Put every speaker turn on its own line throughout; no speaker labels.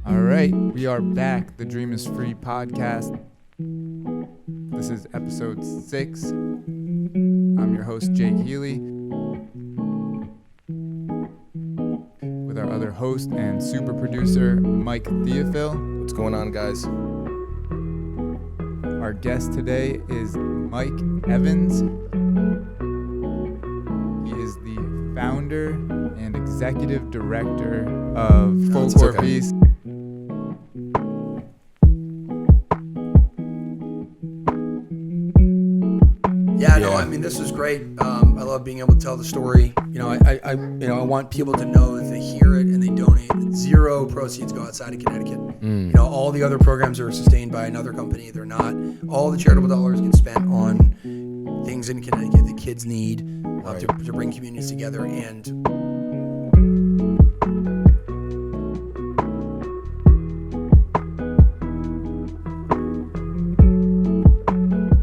All right, we are back. The Dream is Free podcast. This is episode 6. I'm your host, Jake Healy, with our other host and super producer, Mike Theophil.
What's going on, guys?
Our guest today is Mike Evans. He is the founder and executive director of Full Court Peace.
Yeah, no, I mean, this was great. I love being able to tell the story. I want people to know that they hear it and they donate. 0 proceeds go outside of Connecticut. All the other programs are sustained by another company. They're not. All the charitable dollars get spent on things in Connecticut that kids need to bring communities together. And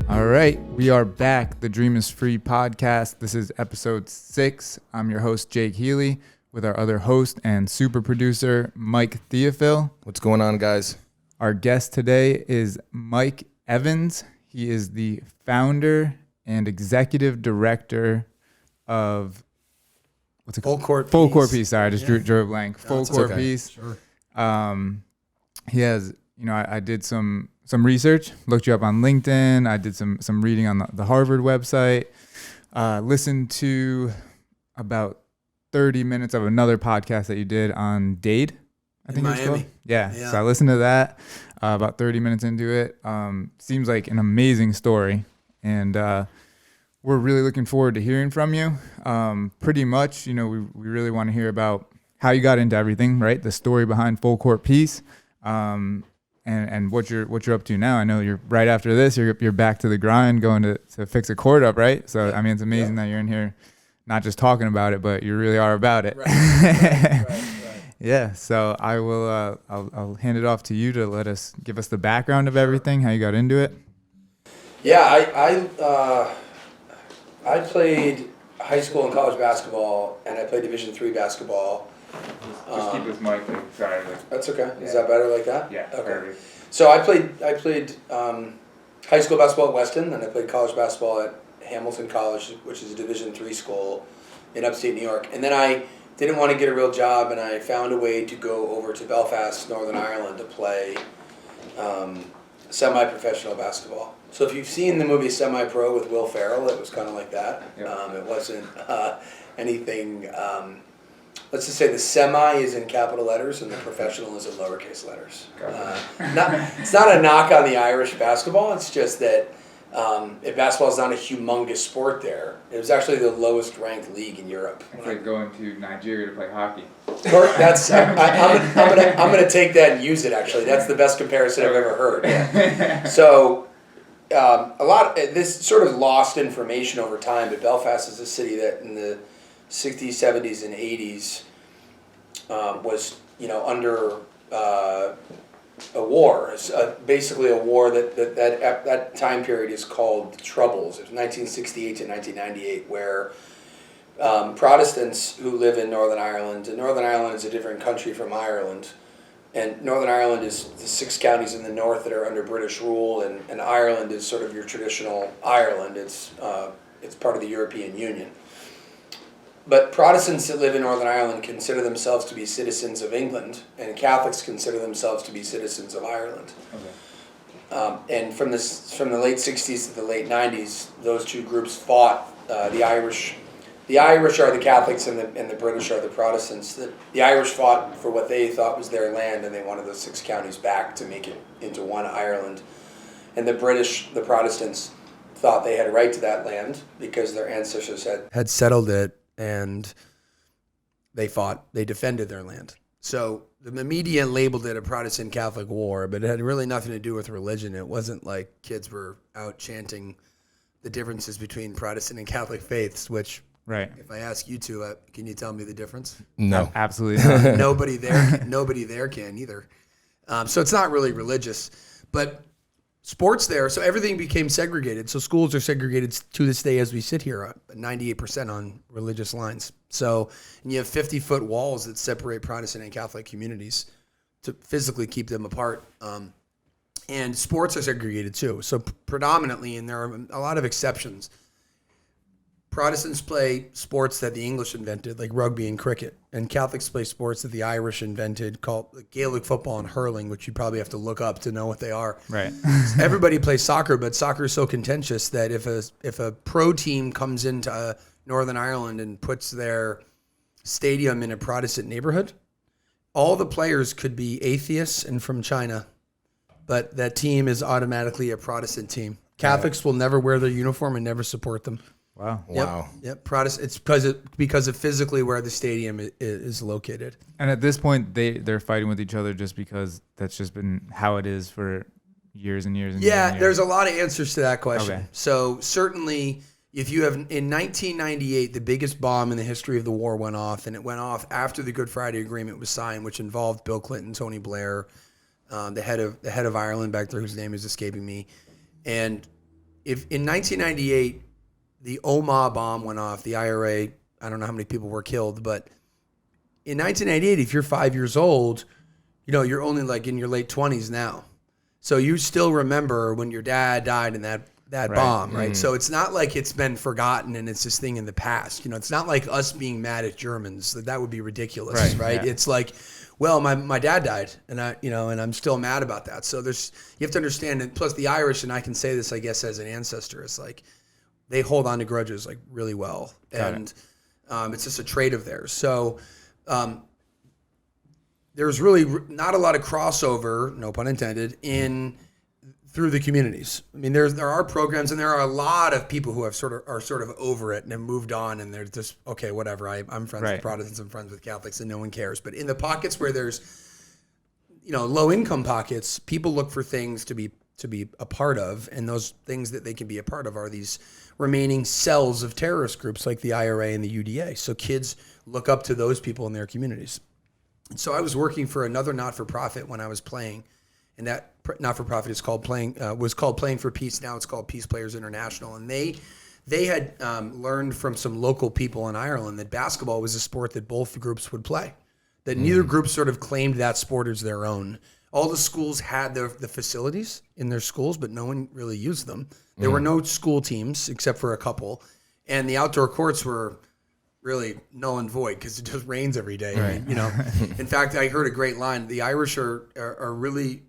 all right, we are back. The Dream is Free podcast. This is episode 6. I'm your host, Jake Healy, with our other host and super producer, Mike Theophil.
What's going on, guys?
Our guest today is Mike Evans. He is the founder and executive director of what's it called? Full Court Peace. Sorry, I just drew a blank. Full Court Peace.
Sure.
He has, I did some research, looked you up on LinkedIn. I did some reading on the Harvard website. Listened to about 30 minutes of another podcast that you did on Dade, I think it's called. Yeah. So I listened to that about 30 minutes into it. Seems like an amazing story. And we're really looking forward to hearing from you. Pretty much, we really want to hear about how you got into everything, right? The story behind Full Court Peace. And what you're up to now. I know you're right after this. You're back to the grind, going to fix a court up, right? So I mean, it's amazing that you're in here, not just talking about it, but you really are about it.
Right.
Yeah. So I will. I'll hand it off to you to give us the background of everything, how you got into it.
Yeah, I played high school and college basketball, and I played Division III basketball.
Just keep this mic. Sorry.
That's okay.
Yeah.
Is that better like that?
Yeah.
Okay.
Perfect.
So I played high school basketball at Weston, and I played college basketball at Hamilton College, which is a Division III school in upstate New York. And then I didn't want to get a real job, and I found a way to go over to Belfast, Northern Ireland, to play semi-professional basketball. So if you've seen the movie Semi-Pro with Will Ferrell, it was kind of like that.
Yep.
It wasn't anything. Let's just say the semi is in capital letters and the professional is in lowercase letters. It's not a knock on the Irish basketball. It's just that if basketball is not a humongous sport there, it was actually the lowest ranked league in Europe.
It's like going to Nigeria to play hockey.
That's I'm gonna take that and use it. Actually, that's the best comparison I've ever heard. Yeah. So this sort of lost information over time, but Belfast is a city that in the 60s, 70s, and 80s was under a war. Basically a war that time period is called the Troubles. It was 1968 to 1998, where Protestants who live in Northern Ireland, and Northern Ireland is a different country from Ireland, and Northern Ireland is the 6 counties in the north that are under British rule, and Ireland is sort of your traditional Ireland. It's part of the European Union. But Protestants that live in Northern Ireland consider themselves to be citizens of England, and Catholics consider themselves to be citizens of Ireland. Okay. And from the late 60s to the late 90s, those two groups fought. The Irish are the Catholics, and the British are the Protestants. The Irish fought for what they thought was their land, and they wanted those 6 counties back to make it into one Ireland. And the British, the Protestants, thought they had a right to that land because their ancestors had settled it. And they defended their land. So the media labeled it a Protestant Catholic war, but it had really nothing to do with religion. It wasn't like kids were out chanting the differences between Protestant and Catholic faiths, which,
right.
If I ask you two, can you tell me the difference?
No.
Absolutely not.
Nobody there can either. So it's not really religious. But sports there, so everything became segregated. So schools are segregated to this day as we sit here, 98% on religious lines. So and you have 50-foot walls that separate Protestant and Catholic communities. to physically keep them apart. And sports are segregated too. So predominantly, and there are a lot of exceptions, Protestants play sports that the English invented, like rugby and cricket, and Catholics play sports that the Irish invented, called Gaelic football and hurling, which you probably have to look up to know what they are.
Right.
Everybody plays soccer, but soccer is so contentious that if a pro team comes into Northern Ireland and puts their stadium in a Protestant neighborhood, all the players could be atheists and from China, but that team is automatically a Protestant team. Catholics will never wear their uniform and never support them.
Wow.
Yep. Protestant. It's because of physically where the stadium is located.
And at this point, they're fighting with each other just because that's just been how it is for years and years and years.
Yeah, there's a lot of answers to that question.
Okay.
So certainly, if you have in 1998, the biggest bomb in the history of the war went off, and it went off after the Good Friday Agreement was signed, which involved Bill Clinton, Tony Blair, the head of Ireland back there, whose name is escaping me, and if in 1998. The Omagh bomb went off, the IRA, I don't know how many people were killed, but in 1998, if you're 5 years old, you're only like in your late 20s now. So you still remember when your dad died in that right. bomb, right? So it's not like it's been forgotten and it's this thing in the past. It's not like us being mad at Germans. That would be ridiculous, right? Yeah. It's like, well, my dad died, and and I'm still mad about that. So you have to understand, and plus the Irish, and I can say this, I guess, as an ancestor, it's like, they hold on to grudges like really well, and it's just a trait of theirs. So there's really not a lot of crossover, no pun intended, through the communities. I mean, there are programs, and there are a lot of people who are sort of over it and have moved on, and they're just okay, whatever. I'm friends with Protestants, I'm friends with Catholics, and no one cares. But in the pockets where there's low income pockets, people look for things to be a part of, and those things that they can be a part of are these remaining cells of terrorist groups like the IRA and the UDA. So kids look up to those people in their communities. And so I was working for another not-for-profit when I was playing, and that not-for-profit was called Playing for Peace. Now it's called Peace Players International, and they had learned from some local people in Ireland that basketball was a sport that both groups would play, that neither group sort of claimed that sport as their own. All the schools had the facilities in their schools, but no one really used them. There were no school teams except for a couple, and the outdoor courts were really null and void because it just rains every day. Right. In fact, I heard a great line. The Irish are really,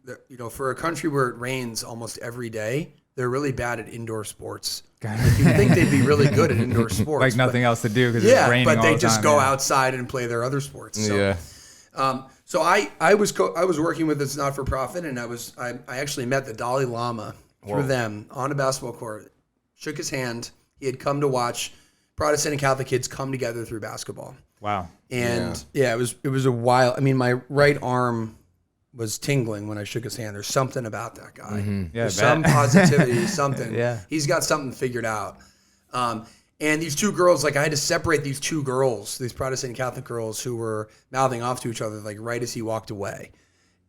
for a country where it rains almost every day, they're really bad at indoor sports. Like, you'd think they'd be really good at indoor sports.
Like nothing else to do because it's raining all the time.
But they just go outside and play their other sports. So, so I was working with this not-for-profit, and I actually met the Dalai Lama through them on a basketball court, shook his hand. He had come to watch Protestant and Catholic kids come together through basketball.
Wow.
And it was a while. I mean, my right arm was tingling when I shook his hand. There's something about that guy.
Mm-hmm. Yeah,
there's some positivity, something.
Yeah.
He's got something figured out. And these two girls, like I had to separate these two girls, these Protestant and Catholic girls who were mouthing off to each other, like right as he walked away.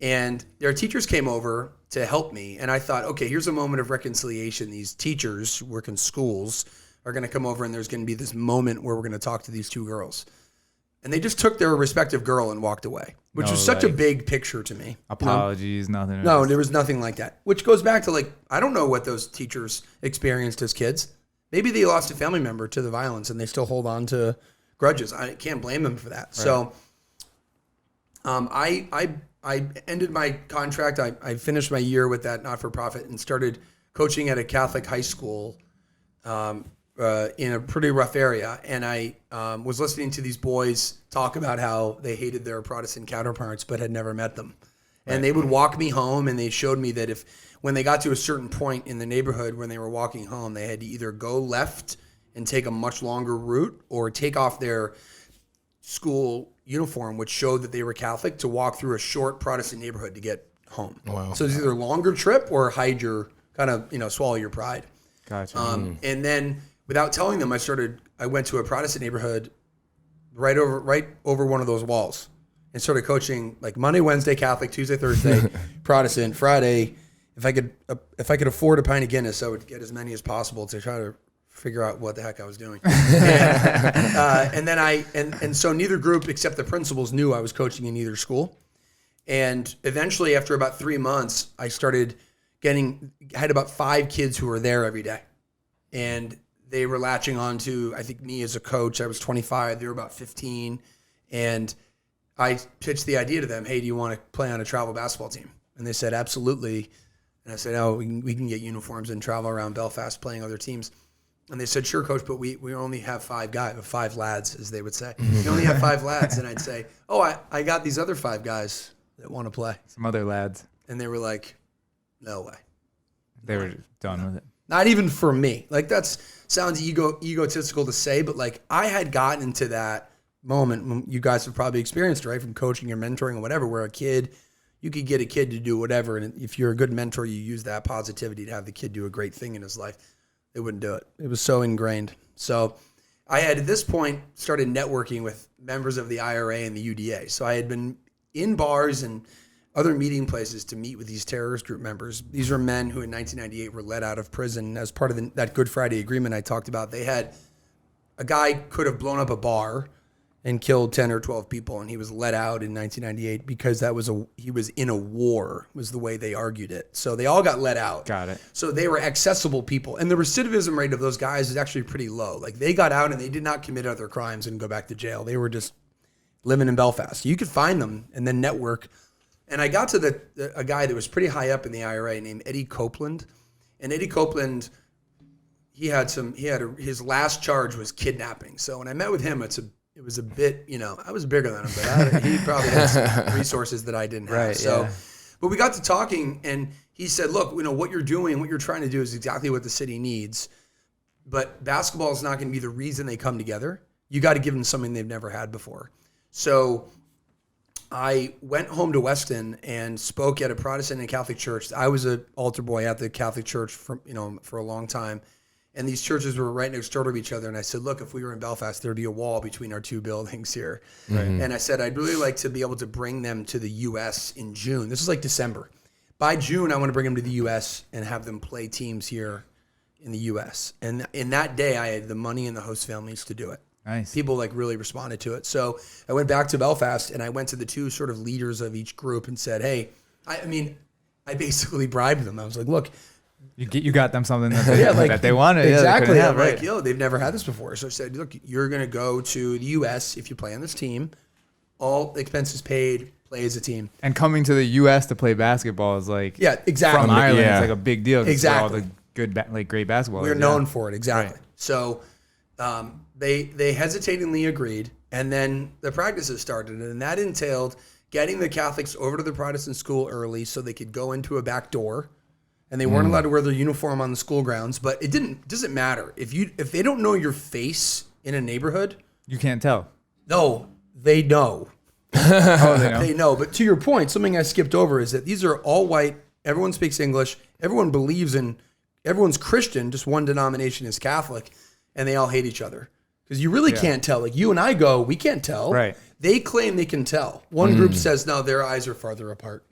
And their teachers came over to help me. And I thought, okay, here's a moment of reconciliation. These teachers who work in schools are going to come over, and there's going to be this moment where we're going to talk to these two girls. And they just took their respective girl and walked away, which was such a big picture to me.
Apologies, nothing.
No, there was nothing like that, which goes back to like, I don't know what those teachers experienced as kids. Maybe they lost a family member to the violence and they still hold on to grudges. I can't blame them for that. Right. So I ended my contract. I finished my year with that not-for-profit and started coaching at a Catholic high school in a pretty rough area. And I was listening to these boys talk about how they hated their Protestant counterparts but had never met them. Right. And they would walk me home, and they showed me that when they got to a certain point in the neighborhood when they were walking home, they had to either go left and take a much longer route or take off their school uniform, which showed that they were Catholic, to walk through a short Protestant neighborhood to get home. Wow. So it's either a longer trip or hide your swallow your pride.
Gotcha.
And then without telling them, I went to a Protestant neighborhood right over one of those walls and started coaching like Monday, Wednesday, Catholic, Tuesday, Thursday, Protestant, Friday. If I could afford a pint of Guinness, I would get as many as possible to try to figure out what the heck I was doing. And so neither group except the principals knew I was coaching in either school. And eventually, after about 3 months, I had about 5 kids who were there every day. And they were latching on to, I think, me as a coach. I was 25. They were about 15. And I pitched the idea to them, hey, do you want to play on a travel basketball team? And they said, absolutely. And I said, oh, we can get uniforms and travel around Belfast playing other teams. And they said, sure, coach, but we only have 5 lads, as they would say. We only have 5 lads. And I'd say, oh, I got these other 5 guys that want to play.
Some other lads.
And they were like, no way.
They were done with it.
Not even for me. Like, sounds egotistical to say, but like I had gotten into that moment when you guys have probably experienced, right? From coaching or mentoring or whatever, where you could get a kid to do whatever. And if you're a good mentor, you use that positivity to have the kid do a great thing in his life. They wouldn't do it. It was so ingrained. So I had, at this point, started networking with members of the IRA and the UDA. So I had been in bars and other meeting places to meet with these terrorist group members. These were men who in 1998 were let out of prison as part of that Good Friday Agreement I talked about. They had, a guy could have blown up a bar and killed 10 or 12 people, and he was let out in 1998 because he was in a war, was the way they argued it. So they all got let out.
Got it.
So they were accessible people. And the recidivism rate of those guys is actually pretty low. Like, they got out and they did not commit other crimes and go back to jail. They were just living in Belfast. You could find them and then network. And I got to a guy that was pretty high up in the IRA named Eddie Copeland. And Eddie Copeland, his last charge was kidnapping. So when I met with him, it was a bit, I was bigger than him, but he probably had some resources that I didn't have.
Right,
so,
yeah.
But we got to talking, and he said, look, what you're doing, what you're trying to do is exactly what the city needs. But basketball is not going to be the reason they come together. You got to give them something they've never had before. So I went home to Weston and spoke at a Protestant and Catholic church. I was an altar boy at the Catholic church for a long time. And these churches were right next door to each other. And I said, look, if we were in Belfast, there'd be a wall between our 2 buildings here. Right. And I said, I'd really like to be able to bring them to the U.S. in June. This is like December. By June, I want to bring them to the U.S. and have them play teams here in the U.S. And in that day, I had the money and the host families to do it.
Nice.
People really responded to it. So I went back to Belfast and I went to the 2 sort of leaders of each group and said, hey, I basically bribed them. I was like, look,
you got them something that they wanted.
Exactly.
Yeah,
I'm like, they've never had this before. So I said, look, you're going to go to the U.S. if you play on this team. All expenses paid, play as a team.
And coming to the U.S. to play basketball is like,
exactly.
From Ireland, it's like a big deal.
Exactly.
All the good, great basketball.
We're known for it. Exactly.
Right.
So they hesitatingly agreed, and then the practices started, and that entailed getting the Catholics over to the Protestant school early so they could go into a back door. And they weren't allowed to wear their uniform on the school grounds, but doesn't matter. If they don't know your face in a neighborhood,
you can't tell.
No, they know.
Oh, they know.
They know. But to your point, something I skipped over is that these are all white. Everyone speaks English. Everyone's Christian. Just one denomination is Catholic, and they all hate each other because you really can't tell. Like you and I we can't tell.
Right.
They claim they can tell. One group says, no, their eyes are farther apart.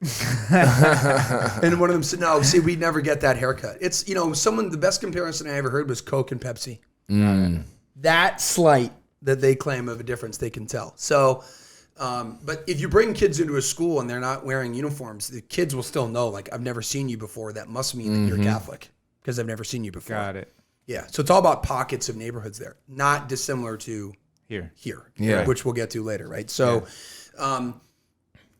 And one of them said, no, see, we never get that haircut. It's, the best comparison I ever heard was Coke and Pepsi. That slight that they claim of a difference, they can tell. So, but if you bring kids into a school and they're not wearing uniforms, the kids will still know, like, I've never seen you before. That must mean that you're Catholic because I've never seen you before.
Got it.
Yeah. So it's all about pockets of neighborhoods there, not dissimilar to here, which we'll get to later, right? So,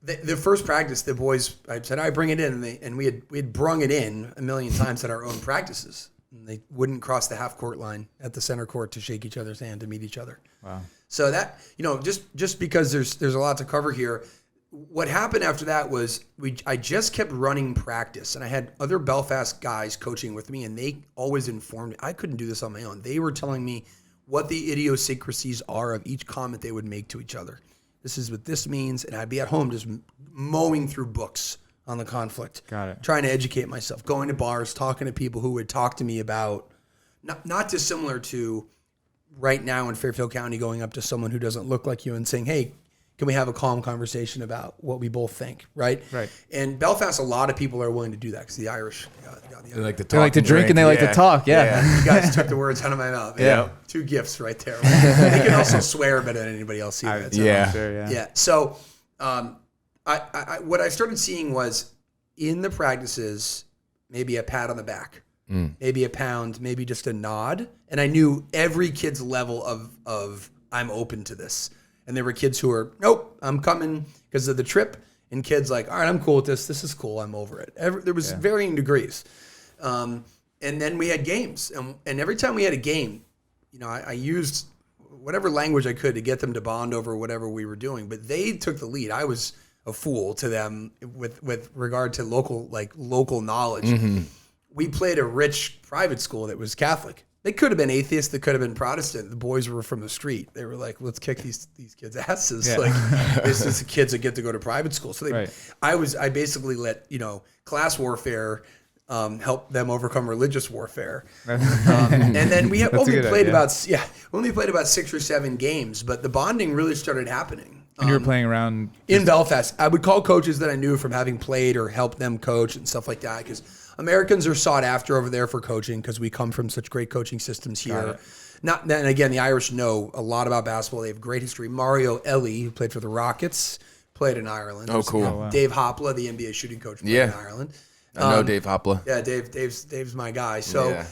the first practice, the boys, I said, I bring it in, and we had brung it in a million times at our own practices. And they wouldn't cross the half court line at the center court to shake each other's hand to meet each other.
Wow.
So that, just because there's a lot to cover here, what happened after that was I just kept running practice, and I had other Belfast guys coaching with me, and they always informed me. I couldn't do this on my own. They were telling me what the idiosyncrasies are of each comment they would make to each other. This is what this means. And I'd be at home just mowing through books on the conflict.
Got it.
Trying to educate myself, going to bars, talking to people who would talk to me about, not dissimilar to right now in Fairfield County, going up to someone who doesn't look like you and saying, hey, can we have a calm conversation about what we both think, right?
Right.
And Belfast, a lot of people are willing to do that because the Irish
They like to talk.
They like to drink and they like to talk. Yeah.
You guys took the words out of my mouth.
Yeah.
2 gifts right there. They can also swear better than anybody else either.
Yeah. Sure,
Yeah. So what I started seeing was in the practices, maybe a pat on the back, maybe a pound, maybe just a nod. And I knew every kid's level of I'm open to this. And there were kids who were, nope, I'm coming because of the trip. And kids like, all right, I'm cool with this. This is cool. I'm over it. There was varying degrees. And then we had games. And every time we had a game, I used whatever language I could to get them to bond over whatever we were doing. But they took the lead. I was a fool to them with regard to local knowledge. Mm-hmm. We played a rich private school that was Catholic. They could have been atheist. They could have been Protestant. The boys were from the street. They were like, let's kick these kids' asses. Yeah. Like, this is the kids that get to go to private school. So I basically let, class warfare help them overcome religious warfare. And then we only played about 6 or 7 games, but the bonding really started happening.
And you were playing around
in Belfast. I would call coaches that I knew from having played or helped them coach and stuff like that, because Americans are sought after over there for coaching because we come from such great coaching systems here. And again, the Irish know a lot about basketball. They have great history. Mario Ellie, who played for the Rockets, played in Ireland.
Oh, cool.
Wow. Dave Hopla, the NBA shooting coach, played in Ireland.
I know Dave Hopla.
Yeah, Dave's my guy. So,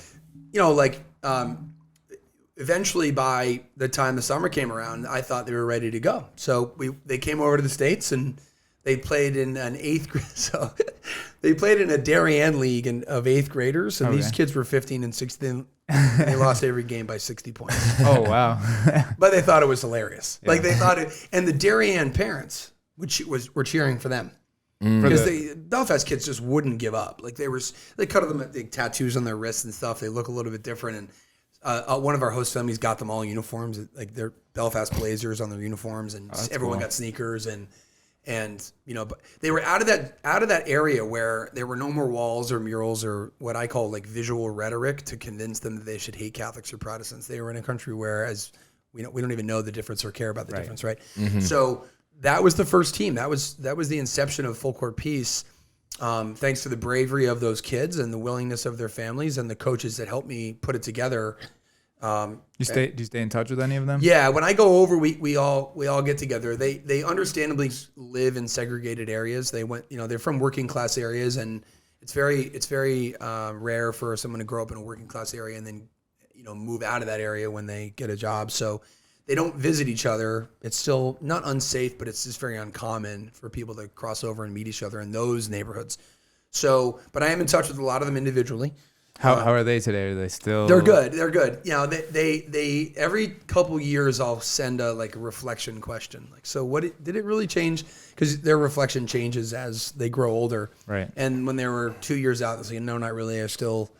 eventually by the time the summer came around, I thought they were ready to go. So they came over to the States and they played in an 8th grade. So they played in a Darien league of 8th graders. And these kids were 15 and 16. And they lost every game by 60 points.
Oh, wow.
But they thought it was hilarious. Yeah. Like they thought it, and the Darien parents were cheering for them. Because the Belfast kids just wouldn't give up. Like they cut them tattoos on their wrists and stuff. They look a little bit different. And one of our host families got them all uniforms, like their Belfast Blazers on their uniforms, and everyone got sneakers and but they were out of that area where there were no more walls or murals or what I call like visual rhetoric to convince them that they should hate Catholics or Protestants. They were in a country where as we don't even know the difference or care about the difference, right? Mm-hmm. So that was the first team. That was the inception of Full Court Peace. Thanks to the bravery of those kids and the willingness of their families and the coaches that helped me put it together.
Do you stay in touch with any of them?
Yeah, when I go over, we all get together. They understandably live in segregated areas. They went, they're from working class areas, and it's very rare for someone to grow up in a working class area and then move out of that area when they get a job. So they don't visit each other. It's still not unsafe, but it's just very uncommon for people to cross over and meet each other in those neighborhoods. So, but I am in touch with a lot of them individually.
How are they today? Are they still?
They're good. They every couple years I'll send a reflection question. Like, so did it really change? Because their reflection changes as they grow older.
Right.
And when they were 2 years out, they say, no, not really. I still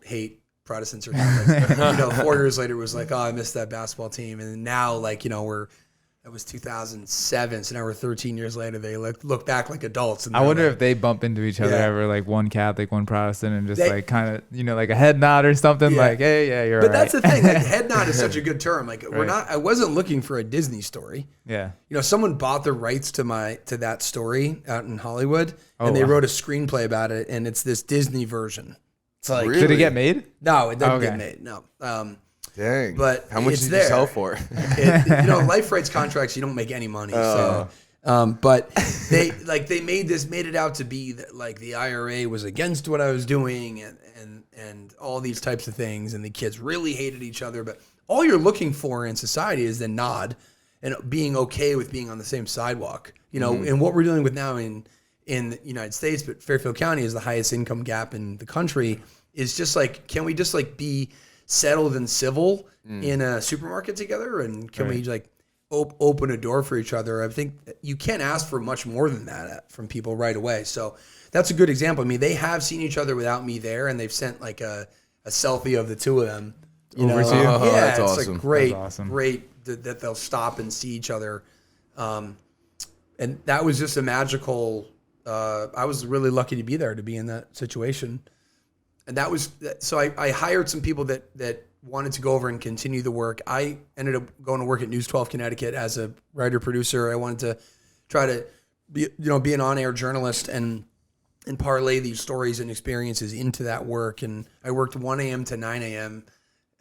hate Protestants or Catholics. 4 years later, it was like, oh, I missed that basketball team. And now, that was 2007. So now we're 13 years later. They look back like adults. And
I wonder if they bump into each other ever, like one Catholic, one Protestant, and just kind of, like a head nod or something. Like, hey, yeah, you're right.
But that's the thing. Like, head nod is such a good term. Like, I wasn't looking for a Disney story.
Yeah.
Someone bought the rights to that story out in Hollywood, and they wrote a screenplay about it, and it's this Disney version. It's like,
really? Did it get made?
No, it didn't get made. No.
Dang.
But
how much did you sell for?
Life rights contracts, you don't make any money. So, but they made it out to be that like the IRA was against what I was doing and all these types of things. And the kids really hated each other. But all you're looking for in society is the nod and being okay with being on the same sidewalk. And what we're dealing with now in the United States, but Fairfield County is the highest income gap in the country, is just like, can we just be settled and civil in a supermarket together, and can we open a door for each other? I think you can't ask for much more than that from people right away. So that's a good example. I mean, they have seen each other without me there, and they've sent like a selfie of the two of them
over to you.
Yeah,
that's
it's
awesome.
Great
awesome.
Great that they'll stop and see each other. And that was just a magical. I was really lucky to be there, to be in that situation. And that was, so I hired some people that wanted to go over and continue the work. I ended up going to work at News 12 Connecticut as a writer producer. I wanted to try to be an on-air journalist and parlay these stories and experiences into that work. And I worked 1 a.m. to 9 a.m.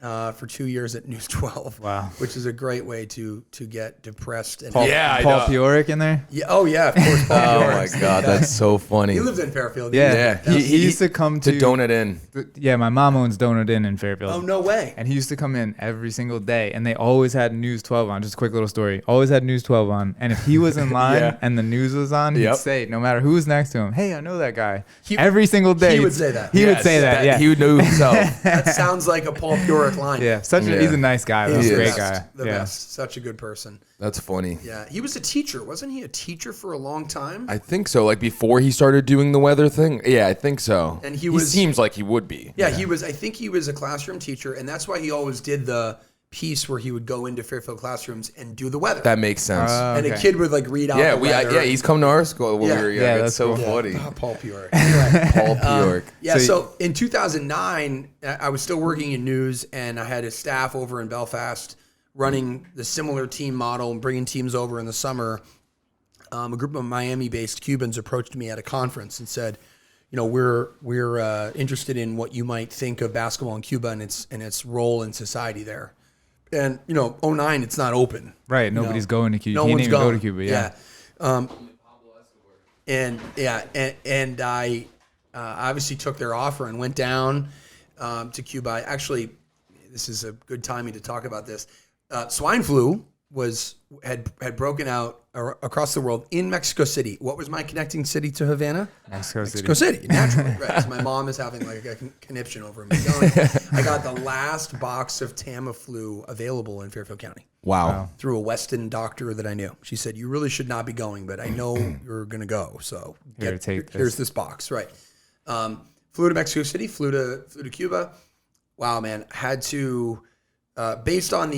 for 2 years at News 12.
Wow.
Which is a great way to get depressed. And
Paul Pioric in there?
Yeah. Oh, yeah, of course, Paul
Oh
Pioric.
my God, that's so funny.
He lives in Fairfield.
Yeah.
Yeah.
He used to come to
Donut Inn.
Yeah, my mom owns Donut Inn in Fairfield.
Oh, no way.
And he used to come in every single day, and they always had News 12 on. Just a quick little story. Always had News 12 on. And if he was in line
Yeah.
and the news was on, he'd
Yep.
say, no matter who was next to him, hey, I know that guy. Every single day.
He would say that.
He would say that, yeah.
He would know himself.
That sounds like a Paul Pioric line.
Yeah, he's a nice guy.
He's
He's
the
a great
best,
guy.
The
Yeah.
best. Such a good person.
That's funny.
Yeah. He was a teacher. Wasn't he a teacher for a long time?
I think so. Like before he started doing the weather thing. Yeah, I think so.
And
he seems like he would be.
Yeah, he was. I think he was a classroom teacher, and that's why he always did the piece where he would go into Fairfield classroom and do the weather.
That makes sense.
And a
okay.
kid would like read out.
yeah,
the weather.
he's come to our school when
Yeah.
we were young.
Yeah,
It's
that's
so
cool.
funny.
Paul Pioric. Anyway,
Paul Pioric.
yeah.
So-
So in 2009, I was still working in news, and I had a staff over in Belfast running the similar team model and bringing teams over in the summer. A group of Miami-based Cubans approached me at a conference and said, you know, we're interested in what you might think of basketball in Cuba and its role in society there. And you know, 2009, it's not open.
Right, nobody's going to Cuba.
No
He
one's
didn't even
going.
go to Cuba, yeah.
And I obviously took their offer and went down to Cuba. Actually, this is a good timing to talk about this. Swine flu had broken out across the world in Mexico City. What was my connecting city to Havana? Mexico City, naturally. Right. So my mom is having like a conniption over me. I got the last box of Tamiflu available in Fairfield County.
Wow.
Through a Weston doctor that I knew. She said, you really should not be going, but I know you're going to go. So here's this box. Right. Flew to Mexico City, flew to Cuba. Wow, man. Had to, based on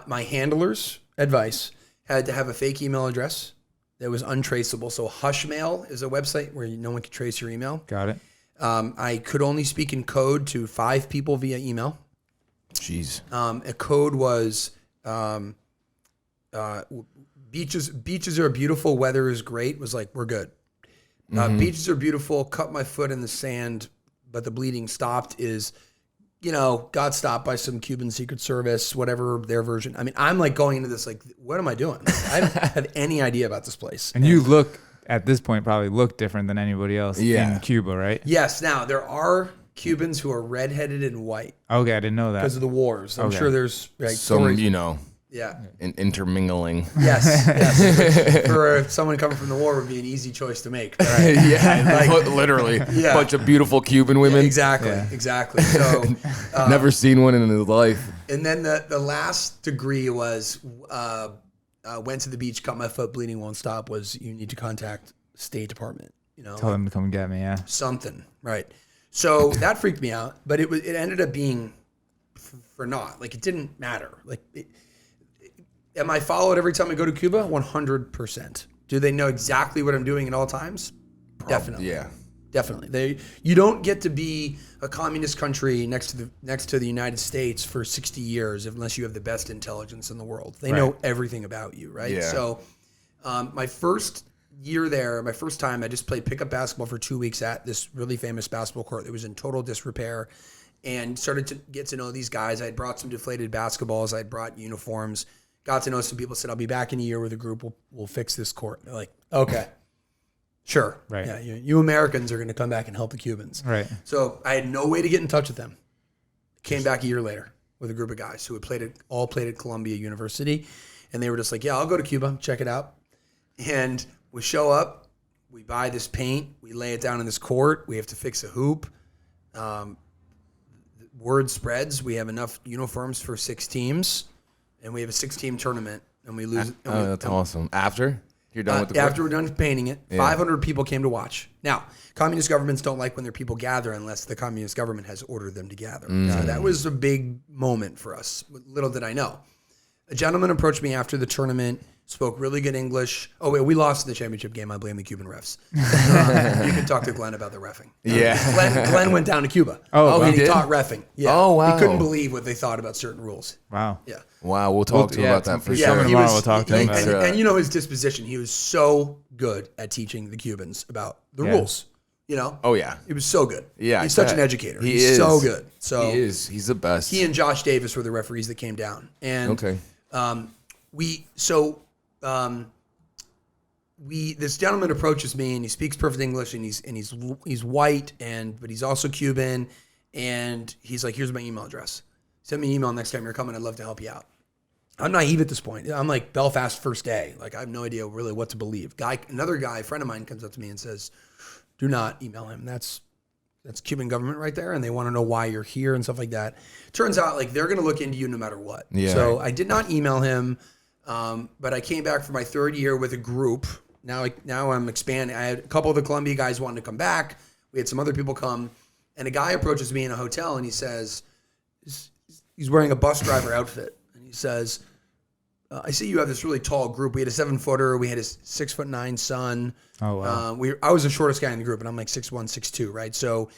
my handler's advice, had to have a fake email address that was untraceable. So Hushmail is a website where no one can trace your email.
Got it.
I could only speak in code to 5 people via email.
Jeez.
A code was beaches are beautiful, weather is great. Was like, we're good. Beaches are beautiful, cut my foot in the sand, but the bleeding stopped is, you know, got stopped by some Cuban Secret Service, whatever their version. I mean, I'm like going into this like, what am I doing? I don't have any idea about this place.
And you look, at this point, probably look different than anybody else in Cuba, right?
Yes. Now, there are Cubans who are redheaded and white
Okay, I didn't know that.
because of the wars. I'm
Okay.
sure there's like
Some,
stories.
you know,
Yeah.
intermingling.
Yes. For someone coming from the war would be an easy choice to make. Right?
Yeah, literally.
Yeah.
Bunch of beautiful Cuban women.
Exactly.
Yeah.
Exactly. So,
Never seen one in his life.
and then the last degree was went to the beach, cut my foot, bleeding won't stop. Was you need to contact State Department. You know,
Tell them to come get me, yeah.
something. Right. So that freaked me out, but it ended up being for naught. Like it didn't matter. Like. Am I followed every time I go to Cuba? 100%. Do they know exactly what I'm doing at all times? Definitely.
Yeah.
Definitely. You don't get to be a communist country next to the United States for 60 years unless you have the best intelligence in the world. They know everything about you, right?
Yeah.
So my first year there, my first time, I just played pickup basketball for 2 weeks at this really famous basketball court that was in total disrepair, and started to get to know these guys. I had brought some deflated basketballs. I had brought uniforms. Got to know some people, said, I'll be back in a year with a group. We'll fix this court. They're like, okay, sure.
Right.
Yeah, you Americans are going to come back and help the Cubans.
Right.
So I had no way to get in touch with them. Came back a year later with a group of guys who had all played at Columbia University. And they were just like, yeah, I'll go to Cuba, check it out. And we show up, we buy this paint, we lay it down in this court. We have to fix a hoop. Word spreads. We have enough uniforms for 6 teams. And we have a 6-team tournament, and we lose.
That's awesome. After you're done with the
after we're done painting it,
Yeah.
500 people came to watch. Now, communist governments don't like when their people gather unless the communist government has ordered them to gather. So that was a big moment for us. Little did I know. A gentleman approached me after the tournament, spoke really good English. Oh, wait, we lost in the championship game. I blame the Cuban refs. You can talk to Glenn about the reffing.
Yeah.
Glenn went down to Cuba.
Oh,
and
he
he
did?
taught reffing. Yeah.
Oh, wow.
He couldn't believe what they thought about certain rules.
Wow.
Yeah.
Wow, we'll talk to him about that for
Yeah,
sure.
coming tomorrow, we'll talk to him about
and you know his disposition. He was so good at teaching the Cubans about the rules. You know?
Oh yeah.
It was so good.
Yeah,
He's such an educator.
He
He's
is
so good. So
he is. He's the best.
he and Josh Davis were the referees that came down. And
Okay.
This gentleman approaches me and he speaks perfect English and he's white but he's also Cuban, and he's like, here's my email address. Send me an email next time you're coming. I'd love to help you out. I'm naive at this point. I'm like Belfast first day. Like I have no idea really what to believe. Another guy, a friend of mine, comes up to me and says, do not email him. That's Cuban government right there, and they want to know why you're here and stuff like that. Turns out like they're going to look into you no matter what.
Yeah.
So I did not email him, but I came back for my third year with a group. Now I'm expanding. I had a couple of the Columbia guys wanting to come back. We had some other people come, and a guy approaches me in a hotel and he says, he's wearing a bus driver outfit, and he says, I see you have this really tall group. We had a 7-footer. We had a 6'9" son.
Oh, wow.
I was the shortest guy in the group, and I'm like 6'1", 6'2", right? So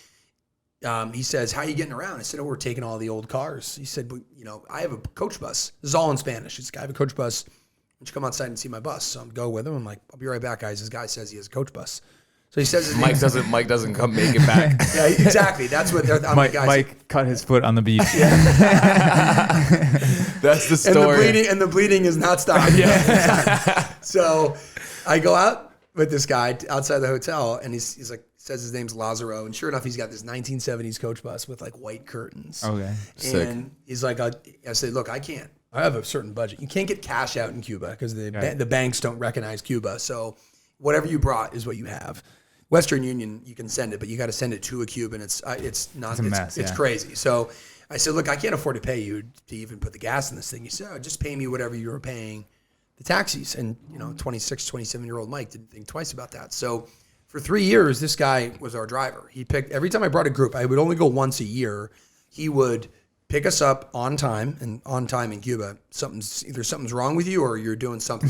he says, how are you getting around? I said, oh, we're taking all the old cars. He said, well, I have a coach bus. This is all in Spanish. He's, I have a coach bus. Why don't you come outside and see my bus? So I'm go with him. I'm like, I'll be right back, guys. This guy says he has a coach bus. So he says
Mike doesn't come make it back.
Yeah, exactly. That's what they're
Mike cut his foot on the beach.
That's the story.
And the bleeding is not stopping. Yeah. So I go out with this guy outside the hotel, and he's like, says his name's Lazaro, and sure enough, he's got this 1970s coach bus with like white curtains.
Okay.
Sick.
And he's like, I said, look, I can't. I have a certain budget. You can't get cash out in Cuba because the banks don't recognize Cuba. So whatever you brought is what you have. Western Union, you can send it, but you got to send it to a Cuban. It's a mess. It's crazy. So I said, look, I can't afford to pay you to even put the gas in this thing. He said, oh, just pay me whatever you were paying the taxis. And 26, 27-year-old Mike didn't think twice about that. So for 3 years, this guy was our driver. He picked every time I brought a group. I would only go once a year. He would pick us up on time, and on time in Cuba, something's wrong with you or you're doing something.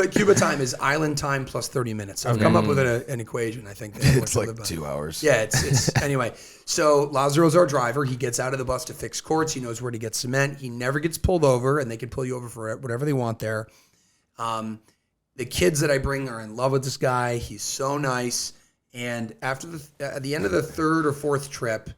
Cuba time is island time plus 30 minutes. I've come up with an equation. I think
it's like 2 hours.
Yeah, it's anyway. So Lazaro's our driver. He gets out of the bus to fix courts. He knows where to get cement. He never gets pulled over, and they can pull you over for whatever they want there. The kids that I bring are in love with this guy. He's so nice. And at the end of the third or fourth trip,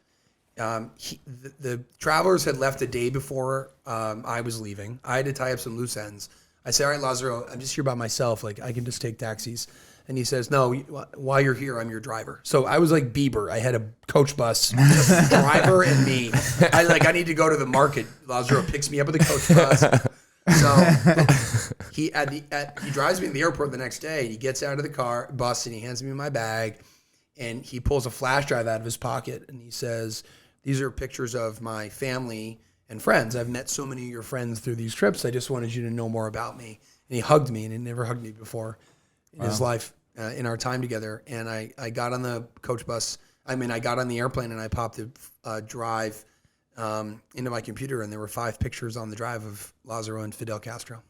the travelers had left the day before I was leaving. I had to tie up some loose ends. I said, all right, Lazaro, I'm just here by myself. Like, I can just take taxis. And he says, no, while you're here, I'm your driver. So I was like Bieber. I had a coach bus, just driver and me. I need to go to the market. Lazaro picks me up with a coach bus. So he drives me to the airport the next day. He gets out of the bus, and he hands me my bag. And he pulls a flash drive out of his pocket, and he says, these are pictures of my family and friends. I've met so many of your friends through these trips. I just wanted you to know more about me. And he hugged me, and he never hugged me before in his life, in our time together. And I got on the coach bus. I got on the airplane, and I popped the drive into my computer, and there were 5 pictures on the drive of Lazaro and Fidel Castro.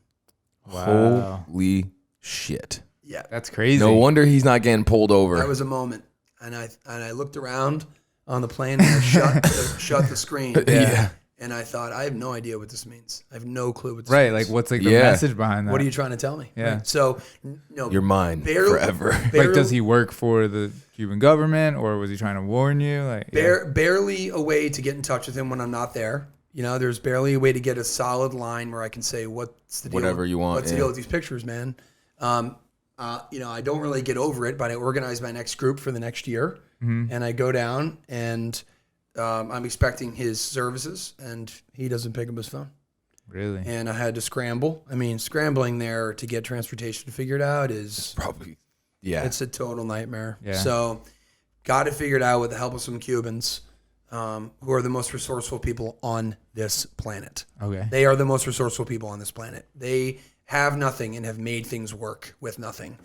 Wow.
Holy shit.
Yeah.
That's crazy.
No wonder he's not getting pulled over.
That was a moment. And I looked around on the plane, and I shut the screen.
Yeah.
And I thought, I have no idea what this means. I have no clue what this
Right,
means.
like what's like the message behind that?
What are you trying to tell me?
Yeah.
Right? So,
you're mine forever.
Like, does he work for the Cuban government, or was he trying to warn you? Like,
barely a way to get in touch with him when I'm not there. There's barely a way to get a solid line where I can say, what's the deal?
Whatever you want.
What's the deal with these pictures, man? I don't really get over it, but I organize my next group for the next year, and I go down, and I'm expecting his services, and he doesn't pick up his phone.
Really?
And I had to scramble. Scrambling there to get transportation figured out is
probably, it's
a total nightmare.
Yeah.
So got it figured out with the help of some Cubans, who are the most resourceful people on this planet.
Okay.
They are the most resourceful people on this planet. They have nothing and have made things work with nothing.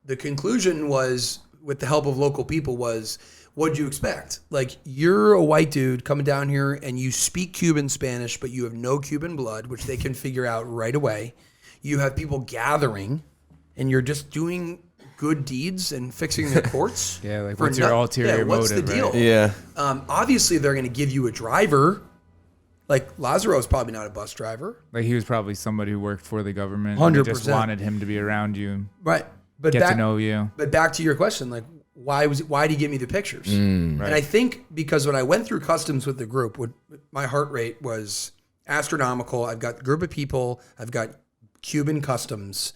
The conclusion was, with the help of local people, was, what'd you expect? Like, you're a white dude coming down here and you speak Cuban Spanish, but you have no Cuban blood, which they can figure out right away. You have people gathering, and you're just doing good deeds and fixing their courts.
Yeah, like, what's your ulterior motive?
What's the deal?
Right?
Yeah.
Obviously, they're going to give you a driver.
Like Lazaro's probably not a bus driver.
Like he was probably somebody who worked for the government. 100%. And they just wanted him to be around you.
Right. But
get to know you.
But back to your question, like why did he give me the pictures?
Right.
And I think because when I went through customs with the group, my heart rate was astronomical. I've got a group of people. I've got Cuban customs.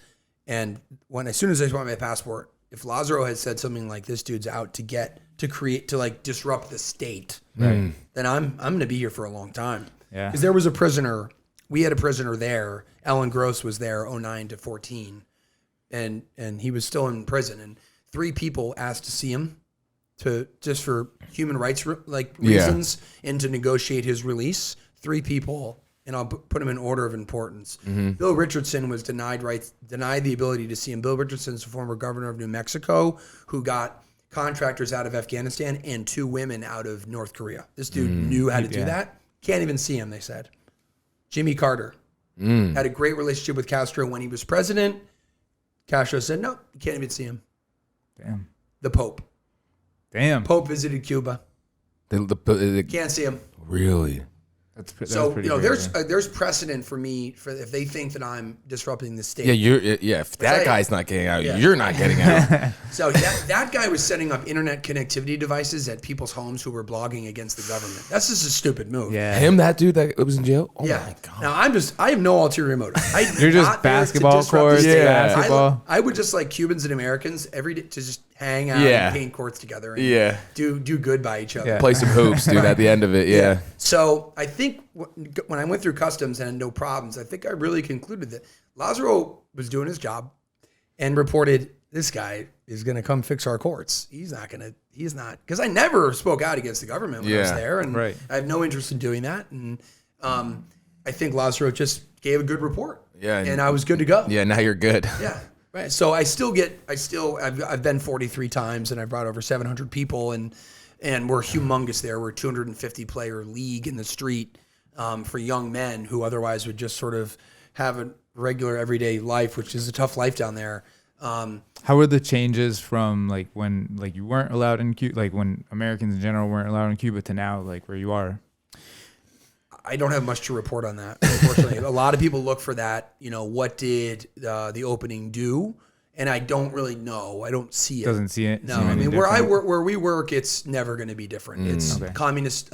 And as soon as I want my passport, if Lazaro had said something like this dude's out to like disrupt the state, then I'm going to be here for a long time.
Yeah.
Because there was a prisoner. We had a prisoner there. Ellen Gross was there 09 to 14. And he was still in prison. And 3 people asked to see him just for human rights reasons and to negotiate his release. 3 people, and I'll put him in order of importance. Bill Richardson was denied the ability to see him. Bill Richardson's the former governor of New Mexico who got contractors out of Afghanistan and 2 women out of North Korea. This dude knew how to do that. Can't even see him, they said. Jimmy Carter had a great relationship with Castro when he was president. Castro said, no, you can't even see him.
Damn.
The Pope.
Damn.
Pope visited Cuba. Can't see him.
Really?
That's
So
pretty
there's precedent for me for if they think that I'm disrupting the state.
If that guy's not getting out, you're not getting out.
So that guy was setting up internet connectivity devices at people's homes who were blogging against the government. That's just a stupid move.
Yeah.
Him, that dude that was in jail? Oh
Yeah.
my God.
Now I have no ulterior motive.
You're just basketball courts. Basketball.
I would just like Cubans and Americans every day to just hang out and paint courts together and do good by each other.
Yeah.
Play some hoops, dude, at the end of it. Yeah.
So I think when I went through customs and had no problems, I think I really concluded that Lazaro was doing his job and reported this guy is going to come fix our courts. He's not, because I never spoke out against the government when I was there. And I have no interest in doing that. And I think Lazaro just gave a good report. Yeah. And I was good to go.
Yeah, now you're good.
Yeah. Right. So I've been 43 times and I brought over 700 people and we're humongous there. We're a 250 player league in the street for young men who otherwise would just sort of have a regular everyday life, which is a tough life down there.
How were the changes from like when like you weren't allowed in Cuba, like when Americans in general weren't allowed in Cuba to now like where you are?
I don't have much to report on that, unfortunately. A lot of people look for that. You know, what did the opening do? And I don't really know. I don't see it.
Doesn't see it.
No, I mean where we work, it's never going to be different. It's communist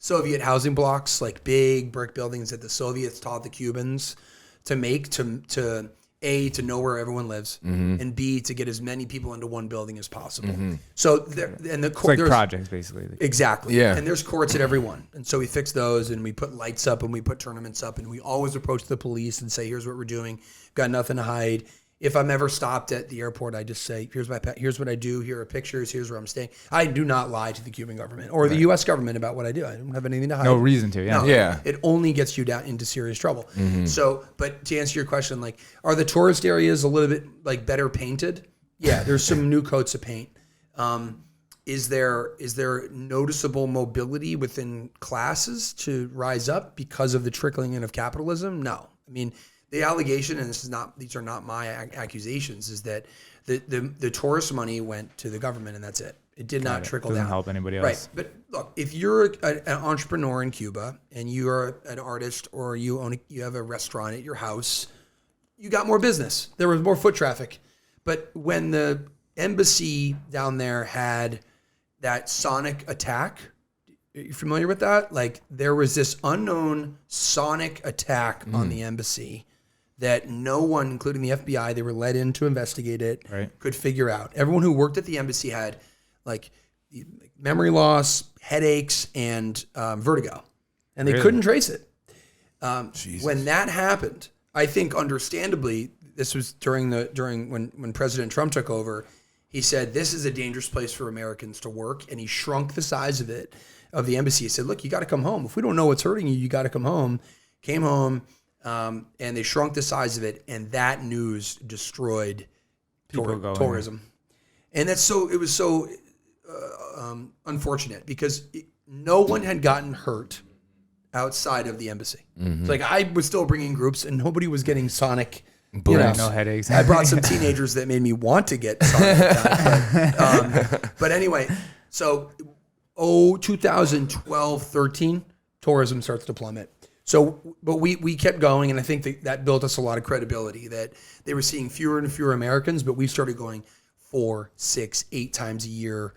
Soviet housing blocks, like big brick buildings that the Soviets taught the Cubans to make to A, to know where everyone lives, and B, to get as many people into one building as possible. So
it's like projects basically.
Exactly. Yeah. And there's courts at every one. And so we fix those and we put lights up and we put tournaments up and we always approach the police and say, here's what we're doing. Got nothing to hide. If I'm ever stopped at the airport, I just say, here's what I do. Here are pictures. Here's where I'm staying. I do not lie to the Cuban government or the U.S. government about what I do. I don't have anything to hide.
No reason to, yeah.
No,
yeah.
It only gets you down into serious trouble. So, but to answer your question, like, are the tourist areas a little bit like better painted? Yeah, there's some new coats of paint. Is there noticeable mobility within classes to rise up because of the trickling in of capitalism? No. I mean, the allegation, and these are not my accusations, is that the tourist money went to the government and that's it. It did not trickle down.
Doesn't help anybody else.
Right. But look, if you're an entrepreneur in Cuba and you're an artist or you have a restaurant at your house, you got more business. There was more foot traffic. But when the embassy down there had that sonic attack, are you familiar with that? Like there was this unknown sonic attack on the embassy that no one, including the FBI, they were let in to investigate it, could figure out. Everyone who worked at the embassy had like memory loss, headaches, and vertigo, and they couldn't trace it. When that happened, I think understandably, this was during when President Trump took over. He said, this is a dangerous place for Americans to work, and he shrunk the size of the embassy. He said, look, you got to come home. If we don't know what's hurting you, you got to come home. Came home. And they shrunk the size of it, and that news destroyed tourism. And it was so unfortunate because no one had gotten hurt outside of the embassy. It's like I was still bringing groups, and nobody was getting sonic.
No headaches.
I brought some teenagers that made me want to get sonic. But anyway, so 2012, 13. tourism starts to plummet. So, but we kept going, and I think that built us a lot of credibility, that they were seeing fewer and fewer Americans, but we started going 4, 6, 8 times a year,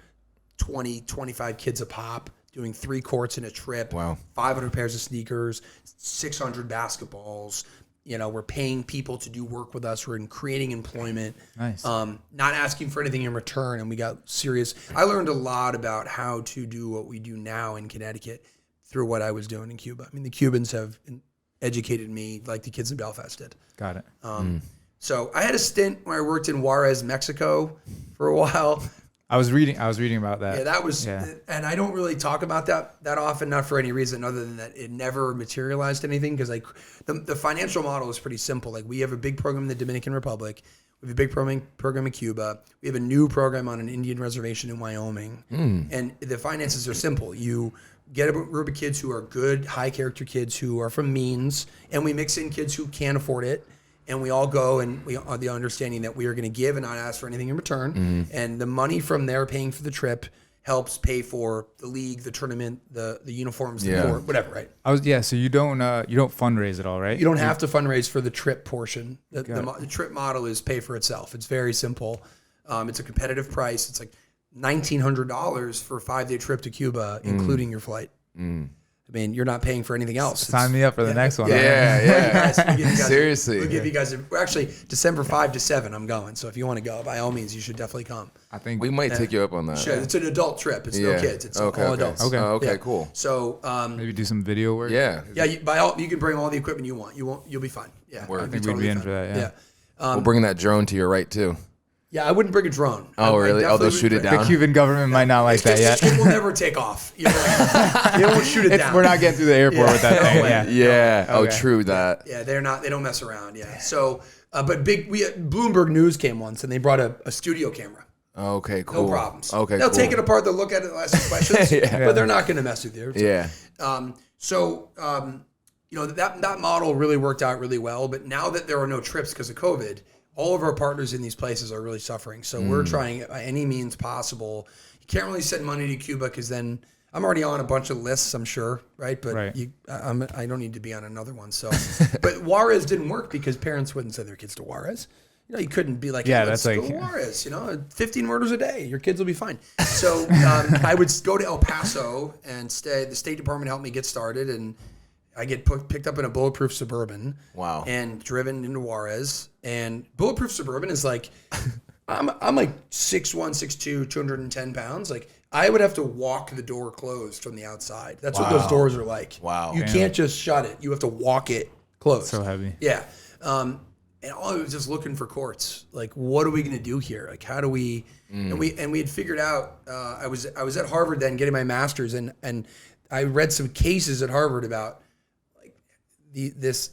20, 25 kids a pop, doing 3 courts in a trip,
Wow.
500 pairs of sneakers, 600 basketballs. You know, we're paying people to do work with us. We're creating employment.
Nice.
Not asking for anything in return. And we got serious. I learned a lot about how to do what we do now in Connecticut through what I was doing in Cuba. I mean, the Cubans have educated me like the kids in Belfast did.
Got it.
So I had a stint where I worked in Juarez, Mexico for a while.
I was reading about that.
Yeah, that was,
Yeah.
and I don't really talk about that often, not for any reason other than that it never materialized anything, because like the financial model is pretty simple. Like we have a big program in the Dominican Republic, we have a big program in Cuba, we have a new program on an Indian reservation in Wyoming, and the finances are simple. You get a group of kids who are good, high character kids who are from means, and we mix in kids who can't afford it. And we all go, and we are the understanding that we are going to give and not ask for anything in return. And the money from there paying for the trip helps pay for the league, the tournament, the uniforms, the court, whatever, right?
So you don't fundraise at all, right?
You don't have to fundraise for the trip portion. The trip model is pay for itself. It's very simple. It's a competitive price. It's like $1,900 for a 5-day trip to Cuba, including your flight. I mean, you're not paying for anything else.
Sign me up for the next one.
Yeah.
Seriously.
Seriously.
We'll give you guys actually December 5 to 7 I'm going. So if you want to go, by all means, you should definitely come.
I think
We might take you up on that.
Sure. It's an adult trip. It's no kids. It's all adults.
Okay.
Okay,
Yeah.
cool.
So
maybe do some video work.
Yeah.
yeah, you can bring all the equipment you want. You'll be fine. Yeah.
Word.
I think we'd be in for that. Yeah.
Yeah.
We'll bring that drone to your right, too.
Yeah, I wouldn't bring a drone.
Oh,
I
really?
definitely
They'll shoot it
wouldn't bring-
down?
The Cuban government might not like that yet.
It will never take off. You know, they won't shoot it down.
We're not getting through the airport with that
No
thing.
way.
Yeah.
Yeah. Oh,
Okay.
true that.
Yeah, they're not. They don't mess around. Yeah. So, but Bloomberg News came once, and they brought a studio camera.
Okay, cool.
No problems.
Okay,
They'll
cool.
take it apart. They'll look at it. They'll ask you questions. But they're not going to mess with you.
Yeah.
You know, that model really worked out really well. But now that there are no trips because of COVID, all of our partners in these places are really suffering. So we're trying by any means possible. You can't really send money to Cuba because then I'm already on a bunch of lists, I'm sure, right? But
Right.
I don't need to be on another one. So, but Juarez didn't work because parents wouldn't send their kids to Juarez. You know, you couldn't be like,
Yeah,
hey, let's
that's
go
like-
to Juarez. You know, 15 murders a day. Your kids will be fine. So I would go to El Paso and stay. The State Department helped me get started, and I get picked up in a bulletproof Suburban.
Wow.
And driven into Juarez. And bulletproof Suburban is like, I'm like 6'1", 6'2", 210 pounds. Like I would have to walk the door closed from the outside. That's what those doors are like.
Wow.
You can't just shut it. You have to walk it closed.
So heavy.
Yeah. And all I was just looking for courts. Like, what are we going to do here? Like, how do we? And we had figured out. I was at Harvard then getting my master's, and I read some cases at Harvard about like this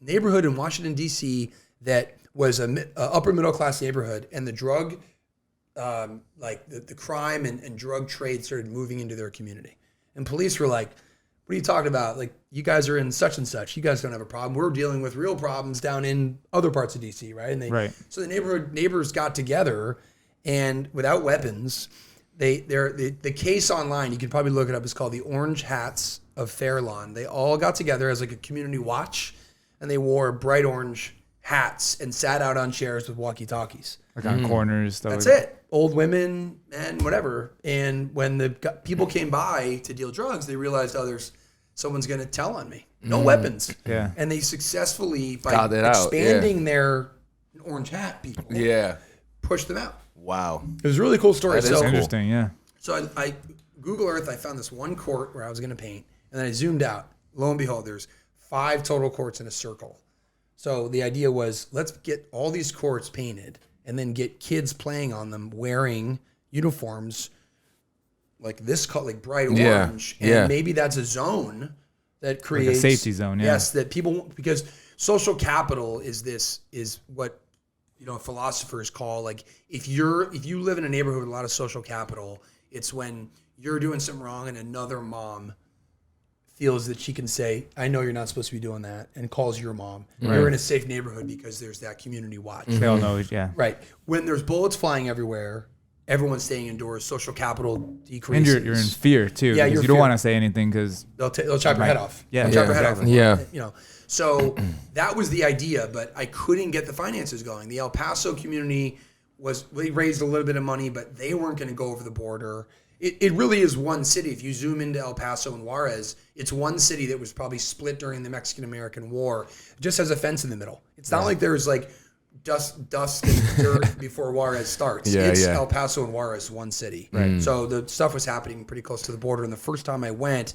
neighborhood in Washington D.C. that was a upper middle class neighborhood, and the drug, like the crime and drug trade started moving into their community, and police were like, what are you talking about? Like, you guys are in such and such. You guys don't have a problem. We're dealing with real problems down in other parts of DC, right? And so the neighbors got together, and without weapons, the case online, you can probably look it up, is called the Orange Hats of Fairlawn. They all got together as like a community watch, and they wore bright orange hats and sat out on chairs with walkie-talkies.
Like on corners.
That's it. Old women and whatever. And when the people came by to deal drugs, they realized, someone's going to tell on me. No weapons.
Yeah.
And they successfully, by
Got it out,
expanding their orange hat people, pushed them out.
Wow.
It was a really cool story.
That is
That's
cool.
interesting. Yeah.
So I Google Earth, I found this one court where I was going to paint, and then I zoomed out. Lo and behold, there's 5 total courts in a circle. So the idea was, let's get all these courts painted and then get kids playing on them wearing uniforms like this color, like bright orange. And maybe that's a zone that creates
a safety zone. Yeah.
Yes, that people, because social capital is what, you know, philosophers call, like, if you live in a neighborhood with a lot of social capital, it's when you're doing something wrong and another mom feels that she can say, I know you're not supposed to be doing that, and calls your mom. Right. You're in a safe neighborhood because there's that community watch.
They all know. Yeah.
Right. When there's bullets flying everywhere, everyone's staying indoors. Social capital
And
decreases.
you're in fear too.
Yeah,
because
you're
you don't
fear.
want to say anything because
They'll chop your head off.
Yeah,
They'll
yeah,
chop your head off.
exactly.
Yeah.
You know, so that was the idea, but I couldn't get the finances going. The El Paso community we raised a little bit of money, but they weren't going to go over the border. It really is one city. If you zoom into El Paso and Juarez, it's one city that was probably split during the Mexican-American War. It just has a fence in the middle. It's not like there's like dust and dirt before Juarez starts. It's El Paso and Juarez, one city. Right. So the stuff was happening pretty close to the border. And the first time I went,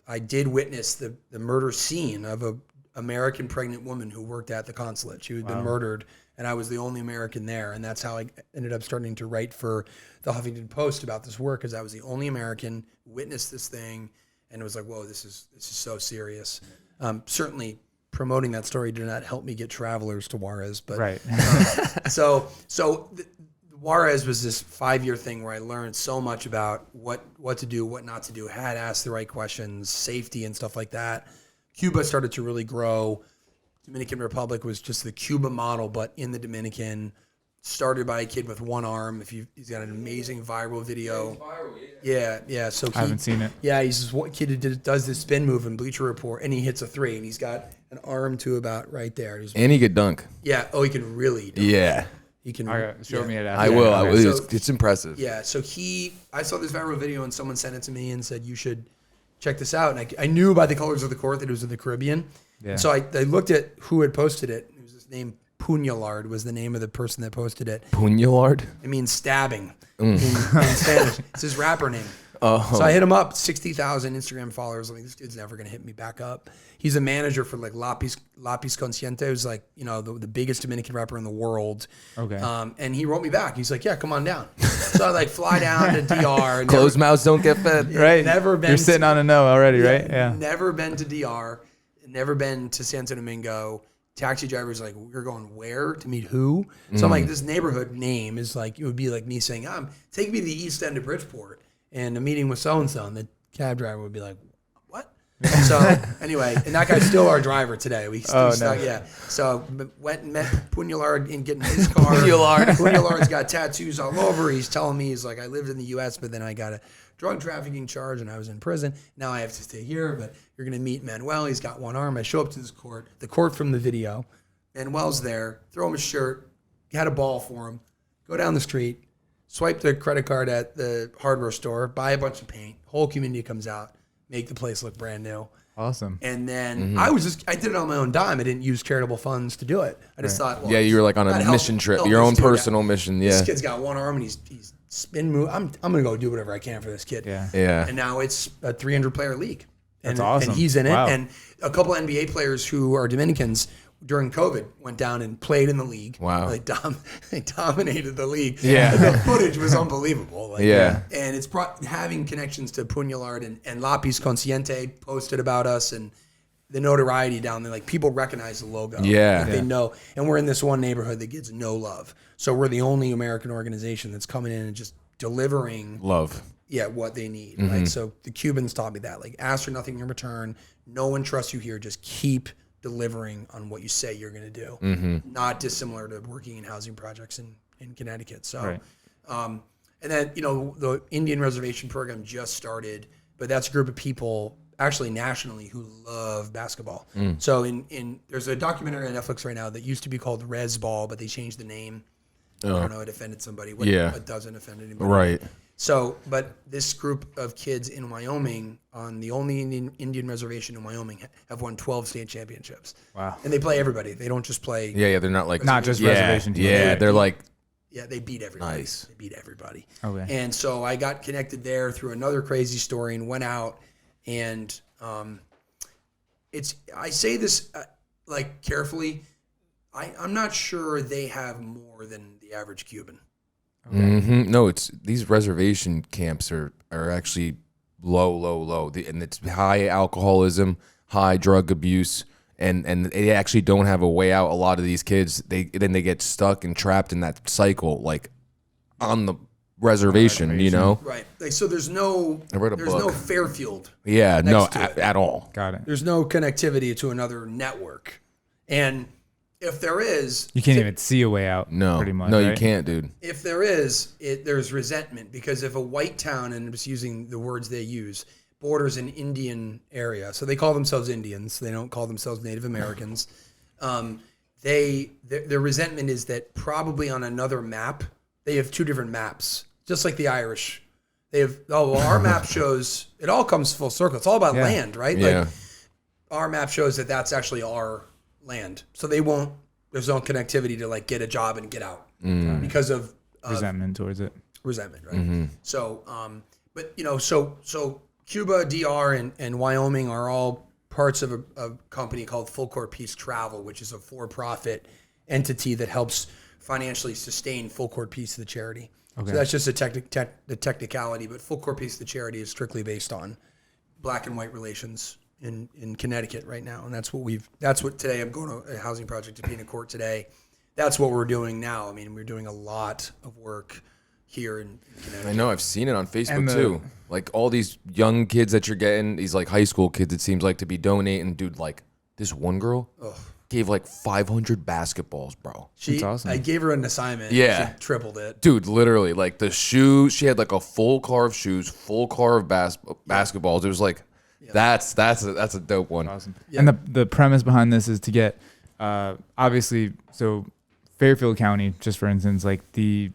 I did witness the murder scene of a American pregnant woman who worked at the consulate. She had been murdered, and I was the only American there. And that's how I ended up starting to write for the Huffington Post about this work, because I was the only American, witnessed this thing, and it was like, whoa, this is so serious. Certainly promoting that story did not help me get travelers to Juarez, but
right.
So Juarez was this 5-year thing where I learned so much about what to do, what not to do, had asked the right questions, safety and stuff like that. Cuba started to really grow. Dominican Republic was just the Cuba model, but in the Dominican, started by a kid with one arm. He's got an amazing viral video. Yeah. So
I haven't seen it.
Yeah, he's this one kid who does this spin move in Bleacher Report, and he hits a 3, and he's got an arm to about right there.
And he could dunk.
Yeah. Oh, he can really dunk.
Yeah.
He can.
Show me it after.
I will.
Okay.
It's impressive.
Yeah. So I saw this viral video, and someone sent it to me and said, you should check this out. And I knew by the colors of the court that it was in the Caribbean.
Yeah.
So I looked at who had posted it. It was this name, Puñalard was the name of the person that posted it.
Puñalard?
It means stabbing in Spanish. It's his rapper name.
Oh.
So I hit him up, 60,000 Instagram followers. I'm like, this dude's never going to hit me back up. He's a manager for like Lápiz Consciente, who's like, the biggest Dominican rapper in the world.
Okay.
And he wrote me back. He's like, yeah, come on down. So I like fly down to DR.
Closed mouths don't get fed.
Right.
Never been.
You're sitting on a no already, right? Yeah.
Never been to DR. Never been to Santo Domingo. Taxi driver's like, we're going where to meet who? So I'm like, this neighborhood name is like, it would be like me saying, take me to the east end of Bridgeport and a meeting with so-and-so. And the cab driver would be like, what? So anyway, and that guy's still our driver today. We still stuck, yeah. So went and met Puñalard and getting his car. Puñalard's got tattoos all over. He's telling me, he's like, I lived in the U.S., but then I got a drug trafficking charge and I was in prison. Now I have to stay here, but you're going to meet Manuel. He's got one arm. I show up to this court, the court from the video. Manuel's there. Throw him a shirt. Had a ball for him. Go down the street. Swipe the credit card at the hardware store. Buy a bunch of paint. Whole community comes out. Make the place look brand new.
Awesome.
And then I did it on my own dime. I didn't use charitable funds to do it. I just thought, well,
Yeah, you were like on a mission trip, your own personal mission. Yeah.
This kid's got one arm and he's spin move. I'm gonna go do whatever I can for this kid.
Yeah.
Yeah.
And now it's a 300-player league.
That's awesome.
And he's in it.
Wow.
And a couple NBA players who are Dominicans during COVID went down and played in the league.
Wow.
They dominated the league.
Yeah.
The footage was unbelievable. Like,
Yeah.
And it's having connections to Puñalard and Lápiz Consciente posted about us, and the notoriety down there. Like, people recognize the logo.
Yeah.
Like, they know. And we're in this one neighborhood that gets no love. So we're the only American organization that's coming in and just delivering
Love.
Yeah, what they need, right? So the Cubans taught me that. Like, ask for nothing in return. No one trusts you here. Just keep delivering on what you say you're going to do. Not dissimilar to working in housing projects in Connecticut. So,
Right.
And then, the Indian reservation program just started, but that's a group of people actually nationally who love basketball. So there's a documentary on Netflix right now that used to be called Res Ball, but they changed the name. I don't know, it offended somebody. What doesn't offend anybody.
Right.
So, but this group of kids in Wyoming, on the only Indian reservation in Wyoming, have won 12 state championships.
Wow.
And they play everybody. They don't just play.
Yeah, they're not like
Not just reservation teams.
Yeah, they're like
Yeah, they beat everybody.
Nice.
They beat everybody.
Okay.
And so I got connected there through another crazy story and went out and I say this like carefully. I'm not sure they have more than the average Cuban.
No, it's these reservation camps are actually low, and it's high alcoholism, high drug abuse, and they actually don't have a way out. A lot of these kids, they get stuck and trapped in that cycle, like on the reservation, you know?
Right. Like, so there's no Fairfield.
Yeah, no,
to it.
at all.
Got it.
There's no connectivity to another network. And if there is,
You can't even see a way out.
No,
pretty much.
no, you
right?
can't, dude.
if there is, there's resentment because if a white town, and I'm just using the words they use, borders an Indian area, so they call themselves Indians. They don't call themselves Native Americans. Their resentment is that probably on another map, they have two different maps, just like the Irish. They have, our map shows, it all comes full circle. It's all about land, right?
Yeah.
Like our map shows that that's actually our land. So there's no connectivity to like get a job and get out because of
Resentment towards it.
resentment, right? So, but so Cuba, DR, and Wyoming are all parts of a company called Full Court Peace Travel, which is a for-profit entity that helps financially sustain Full Court Peace, the charity. Okay. So that's just the technicality, but Full Court Peace, the charity, is strictly based on black and white relations in Connecticut right now, and that's what today I'm going to a housing project to be in a court today. That's what we're doing now. I mean, we're doing a lot of work here in Connecticut.
I know, I've seen it on Facebook too. Like all these young kids that you're getting, these like high school kids, it seems like, to be donating. Dude, like this one girl gave like 500 basketballs, bro.
That's awesome.
I gave her an assignment.
Yeah.
She tripled it.
Dude, literally, like the shoes, she had like a full car of shoes, full car of basketballs. It was like, that's a dope one.
Awesome. And the premise behind this is to get, obviously, so Fairfield County, just for instance, like the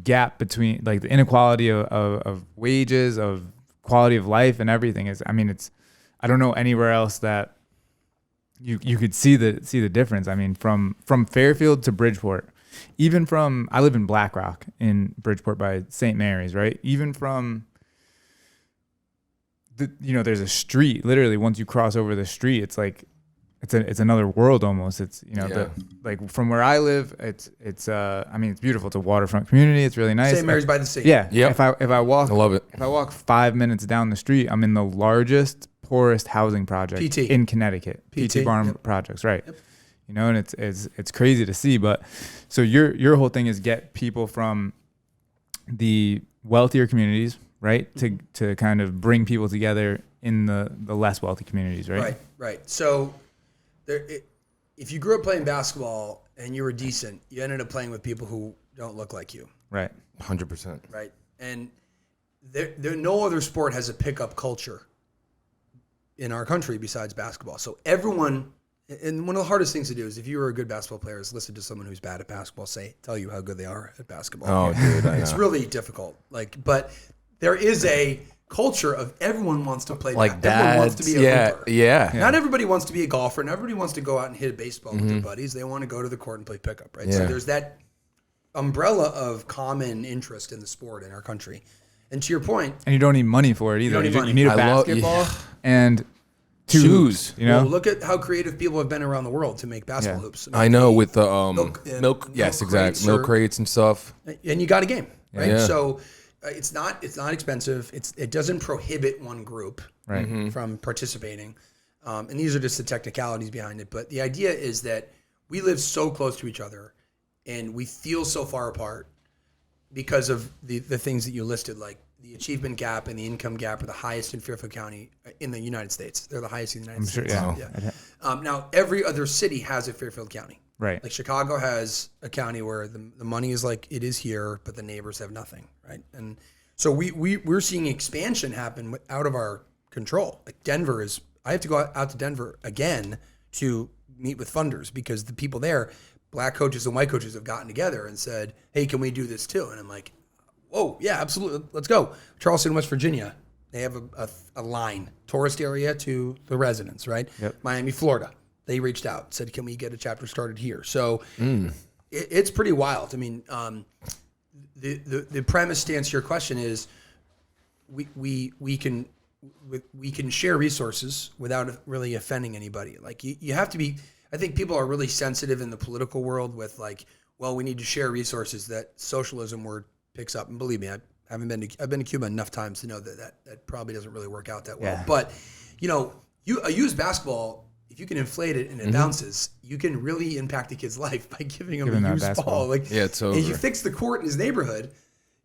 gap between, like the inequality of wages, of quality of life and everything is, I mean, I don't know anywhere else that you could see the difference. I mean, from Fairfield to Bridgeport, even from, I live in Black Rock in Bridgeport by St. Mary's, right? Even from there's a street, literally once you cross over the street, it's like, it's another world almost. It's, like from where I live, it's I mean, it's beautiful. It's a waterfront community. It's really nice.
St. Mary's by the sea.
Yeah.
Yep.
If I walk,
I love it.
If I walk 5 minutes down the street, I'm in the largest, poorest housing project
PT.
in Connecticut. PT Farm Projects, right? Yep. And it's crazy to see. But so your whole thing is get people from the wealthier communities, right, to kind of bring people together in the less wealthy communities, right?
Right. So if you grew up playing basketball and you were decent, you ended up playing with people who don't look like you.
Right.
100%.
Right. And no other sport has a pickup culture in our country besides basketball. So everyone, and one of the hardest things to do is if you were a good basketball player is listen to someone who's bad at basketball tell you how good they are at basketball.
Oh, dude,
it's really difficult. But there is a culture of everyone wants to play
like
that. Everyone wants to be a hooper.
Yeah.
Not everybody wants to be a golfer, and everybody wants to go out and hit a baseball with their buddies. They want to go to the court and play pickup, right?
Yeah.
So there's that umbrella of common interest in the sport in our country. And to your point,
and you don't need money for it either.
don't need money.
You need a basketball and two
shoes.
well, look at how creative people have been around the world to make basketball hoops.
I know, with the milk
crates
exactly, milk crates and stuff.
And you got a game, right?
Yeah.
So it's not expensive. It doesn't prohibit one group from participating. And these are just the technicalities behind it. But the idea is that we live so close to each other and we feel so far apart because of the things that you listed, like the achievement gap and the income gap are the highest in Fairfield County in the United States. They're the highest in the United States.
Yeah.
Now, every other city has a Fairfield County.
Right.
Like Chicago has a county where the money is like it is here, but the neighbors have nothing, right? And so we're seeing expansion happen out of our control. Like Denver is, I have to go out to Denver again to meet with funders because the people there, black coaches and white coaches, have gotten together and said, hey, can we do this too? And I'm like, whoa, yeah, absolutely. Let's go. Charleston, West Virginia, they have a line, tourist area to the residents, right?
Yep.
Miami, Florida. They reached out, said, can we get a chapter started here? So it's pretty wild. I mean, the premise to answer your question is we can share resources without really offending anybody. Like you have to be, I think people are really sensitive in the political world with like, well, we need to share resources. That socialism word picks up. And believe me, I've been to Cuba enough times to know that probably doesn't really work out that well.
Yeah.
But a used basketball, if you can inflate it and it bounces, you can really impact a kid's life by giving him a used ball. Like,
it's over.
if you fix the court in his neighborhood,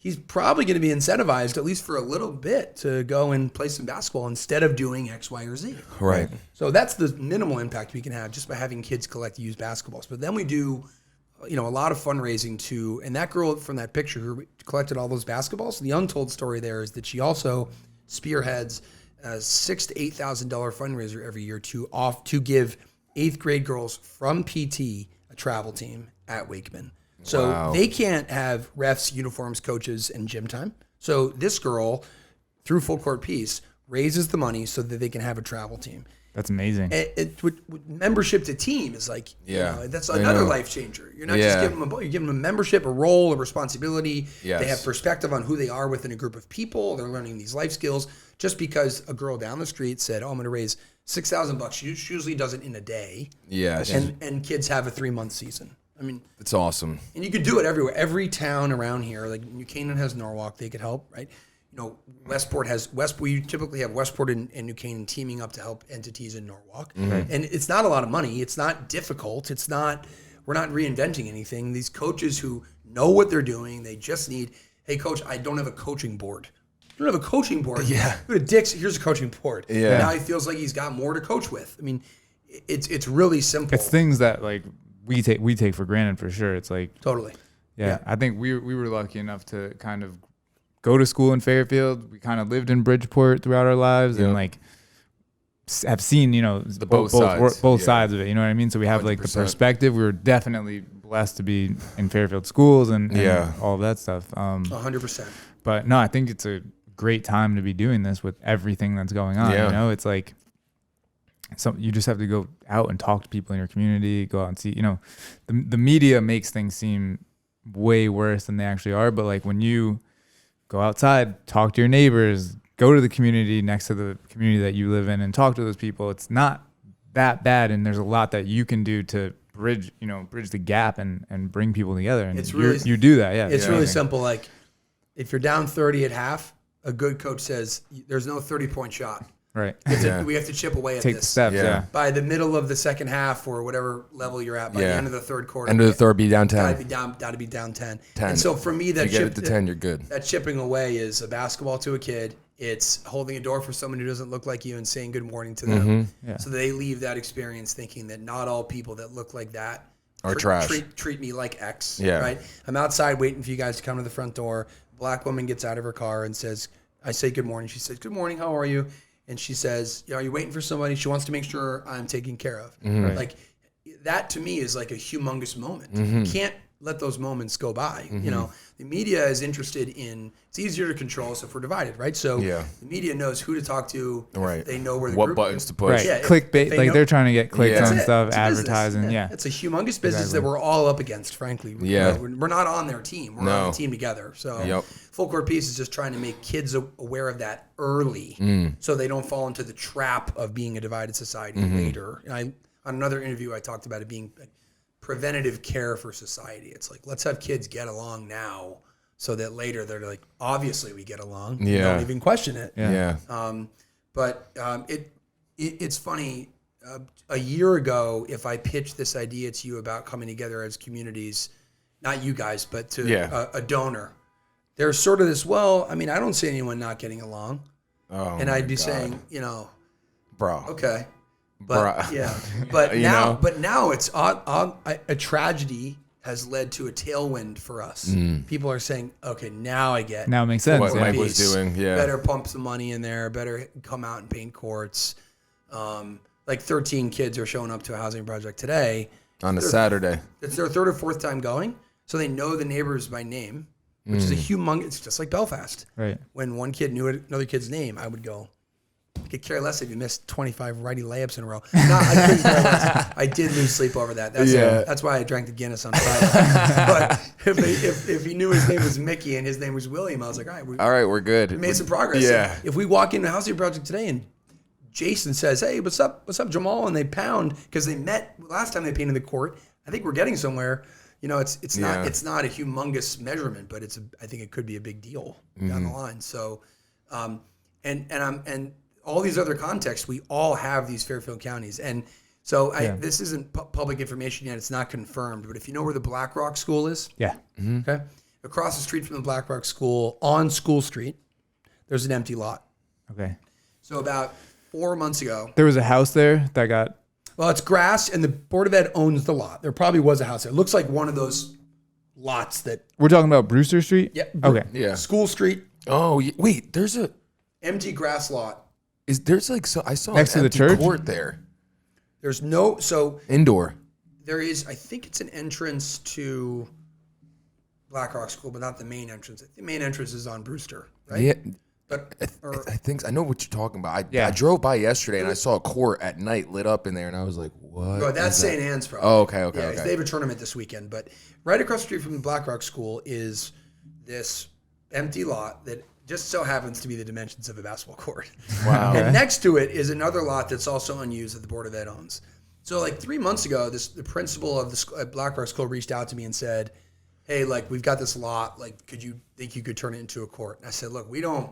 he's probably going to be incentivized, at least for a little bit, to go and play some basketball instead of doing X, Y, or Z.
Right.
So that's the minimal impact we can have just by having kids collect used basketballs. But then we do, a lot of fundraising too. And that girl from that picture who collected all those basketballs, the untold story there is that she also spearheads a $6,000 to $8,000 fundraiser every year to give 8th grade girls from PT a travel team at Wakeman. So they can't have refs, uniforms, coaches, and gym time. So this girl, through Full Court Peace, raises the money so that they can have a travel team.
That's amazing.
With membership to team is like, that's another life changer. You're not just giving them you're giving them a membership, a role, a responsibility.
Yes.
They have perspective on who they are within a group of people. They're learning these life skills. Just because a girl down the street said, I'm going to raise $6,000. She usually does it in a day.
Yes.
And kids have a 3-month season. I mean,
it's awesome.
And you could do it everywhere. Every town around here, like New Canaan has Norwalk, they could help, right? Westport has we typically have Westport and New Canaan teaming up to help entities in Norwalk. Mm-hmm. And it's not a lot of money. It's not difficult. We're not reinventing anything. These coaches who know what they're doing, they just need, hey coach, I don't have a coaching board. You don't have a coaching board.
Yeah.
Go to Dick's, here's a coaching board.
Yeah.
Now he feels like he's got more to coach with. I mean, it's really simple.
It's things that like we take for granted for sure. It's like
totally.
Yeah. I think we were lucky enough to kind of go to school in Fairfield. We kind of lived in Bridgeport throughout our lives and like have seen, both sides of it. You know what I mean? So we have 100%. Like the perspective. We were definitely blessed to be in Fairfield schools and all of that stuff.
100%.
But no, I think it's a great time to be doing this with everything that's going on.
Yeah.
It's like, you just have to go out and talk to people in your community, go out and see, the media makes things seem way worse than they actually are. But like when you go outside, talk to your neighbors, go to the community next to the community that you live in and talk to those people, it's not that bad. And there's a lot that you can do to bridge the gap and bring people together. And you do that. Yeah.
It's really simple. Like if you're down 30 at half, a good coach says there's no 30-point shot.
Right.
We have to chip away at
Take
this.
The steps, yeah.
By the middle of the second half or whatever level you're at, by the end of the third quarter.
End of the third, be down 10.
Got to be down 10. And so for me, that
if you get it to 10, you're good.
That chipping away is a basketball to a kid. It's holding a door for someone who doesn't look like you and saying good morning to them.
Mm-hmm.
Yeah.
So they leave that experience thinking that not all people that look like that
are trash.
Treat me like X.
Yeah.
Right? I'm outside waiting for you guys to come to the front door. A black woman gets out of her car and says, I say good morning. She says, good morning, how are you? And she says, are you waiting for somebody? She wants to make sure I'm taken care of.
Mm-hmm.
Right.
Like that to me is like a humongous moment.
Mm-hmm.
You can't let those moments go by.
Mm-hmm.
The media is interested in, it's easier to control so if we're divided, right? So the media knows who to talk to.
Right.
They know where the
what
group
buttons to push.
Right.
Yeah,
clickbait. Like they're trying to get clicks on stuff,
it's
advertising. Yeah.
It's a humongous business that we're all up against, frankly.
Yeah.
We're not on their team. We're on the team together. So Full Court Peace is just trying to make kids aware of that early so they don't fall into the trap of being a divided society later. And on another interview, I talked about it being preventative care for society. It's like, let's have kids get along now so that later they're like, obviously we get along.
Yeah.
Don't even question it.
Yeah.
It's funny. A year ago, if I pitched this idea to you about coming together as communities, not you guys, but to a donor, there's sort of this, I don't see anyone not getting along.
Oh,
and I'd be saying,
bro.
Okay. But but now it's a tragedy has led to a tailwind for us. People are saying, okay, now I get
now it makes sense
what Mike was doing. Yeah,
better pump some money in there. Better come out and paint courts. Like 13 kids are showing up to a housing project today
on a Saturday.
It's their third or fourth time going, so they know the neighbors by name, which is a humongous. It's just like Belfast.
Right.
When one kid knew another kid's name, I would go. I could care less if you missed 25 righty layups in a row. No, I couldn't care less. I did lose sleep over that. That's why I drank the Guinness on Friday. But if he knew his name was Mickey and his name was William, I was like, all right,
we're good.
We made some progress.
Yeah.
If we walk into a housing project today and Jason says, hey, what's up, Jamal? And they pound because they met last time they painted the court. I think we're getting somewhere. It's not a humongous measurement, but I think it could be a big deal down the line. So, and all these other contexts, we all have these Fairfield counties. And so this isn't public information yet. It's not confirmed. But if you know where the Black Rock School is.
Yeah.
Okay. across the street from the Blackrock School on School Street, there's an empty lot.
Okay.
So about 4 months ago,
There was a house there that got.
well, it's grass, and the Board of Ed owns the lot. There probably was a house there. It looks like one of those lots that.
We're talking about Brewster Street.
Yeah.
Okay.
Yeah.
School Street,
Oh, wait.
empty grass lot.
There's like I saw
Next
an
to the
empty
church?
court there.
There's no, so
Indoor.
there is, I think it's an entrance to Blackrock School, but not the main entrance. The main entrance is on Brewster, right?
Yeah.
But, or,
I think I know what you're talking about.
Yeah.
I drove by yesterday and I saw a court at night lit up in there, and I was like, "What?"
oh, that's
is that?
St. Anne's probably.
Oh, okay.
Yeah, they have a tournament this weekend, but right across the street from the Blackrock School is this empty lot that just so happens to be the dimensions of a basketball court.
Wow.
And next to it is another lot that's also unused that the Board of Ed owns. So like 3 months ago, the principal of the at Blackrock School reached out to me and said, "Hey, like we've got this lot. Like, could you think you could turn it into a court?" And I said, "Look, we don't.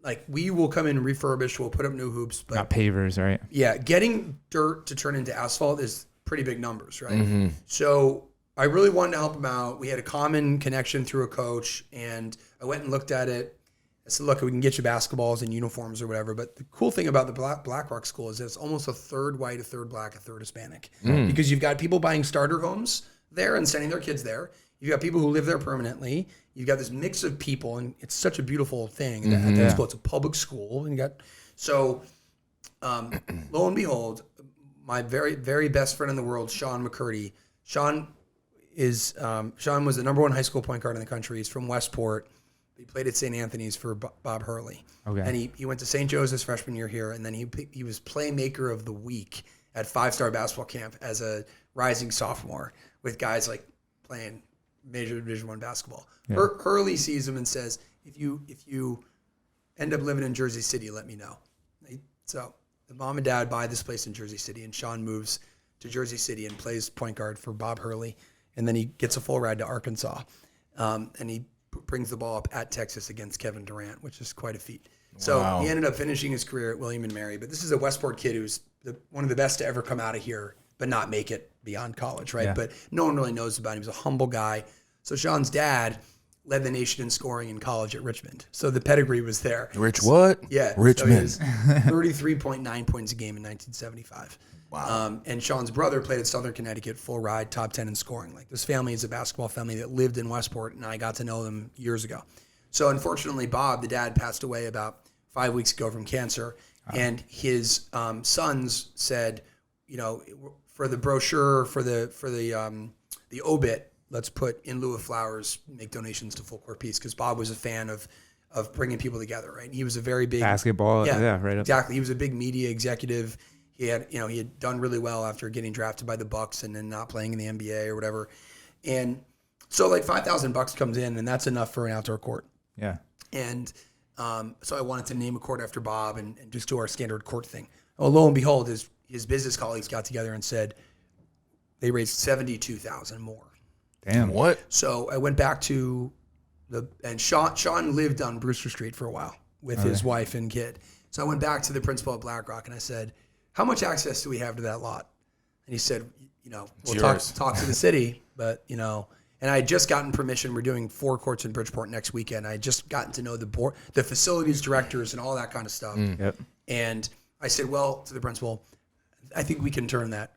Like, we will come in and refurbish. We'll put up new hoops, but
Not pavers, right?
yeah, getting dirt to turn into asphalt is pretty big numbers, right? So I really wanted to help him out. We had a common connection through a coach, and I went and looked at it. I said, look, we can get you basketballs and uniforms or whatever. But the cool thing about the Blackrock School is that it's almost a third white, a third black, a third Hispanic. Because you've got people buying starter homes there and sending their kids there. You've got people who live there permanently. You've got this mix of people, and it's such a beautiful thing. At that school, it's a public school, and you got so. Lo and behold, my very very best friend in the world, Sean Mccurdy. Sean was the number one high school point guard in the country. He's from Westport. He played at St. Anthony's for Bob Hurley. Okay. And he went to St. Joe's his freshman year here, and then he was Playmaker of the Week at 5-star basketball camp as a rising sophomore with guys like playing major Division I basketball. Yeah. Hurley sees him and says, if you end up living in Jersey City, let me know. So the mom and dad buy this place in Jersey City, and Sean moves to Jersey City and plays point guard for Bob Hurley, and then he gets a full ride to Arkansas, and he brings the ball up at Texas against Kevin Durant, which is quite a feat. So he ended up finishing his career at William & Mary, but this is a Westport kid who's one of the best to ever come out of here, but not make it beyond college, right? Yeah. But no one really knows about him. He was a humble guy. So Sean's dad led the nation in scoring in college at Richmond. So the pedigree was there.
What?
Yeah.
Richmond.
So 33.9 points a game in 1975.
Wow.
And Sean's brother played at Southern Connecticut, full ride, top 10 in scoring. Like, this family is a basketball family that lived in Westport, and I got to know them years ago. So unfortunately, Bob, the dad, passed away about 5 weeks ago from cancer. And his sons said, for the brochure, for the obit, let's put in lieu of flowers, make donations to Full Court Peace, because Bob was a fan of bringing people together, right? He was a very big
basketball, yeah, right.
Exactly. He was a big media executive. He had done really well after getting drafted by the Bucks and then not playing in the NBA or whatever. And so like $5,000 comes in, and that's enough for an outdoor court.
Yeah.
And so I wanted to name a court after Bob and just do our standard court thing. Well, lo and behold, his business colleagues got together and said they raised $72,000 more.
Damn.
What?
So I went back to and Sean lived on Brewster Street for a while with his wife and kid. So I went back to the principal at Blackrock and I said, how much access do we have to that lot? And he said, we'll talk to the city, but, and I had just gotten permission. We're doing 4 courts in Bridgeport next weekend. I had just gotten to know the board, the facilities directors and all that kind of stuff.
Yep.
And I said, well, to the principal, I think we can turn that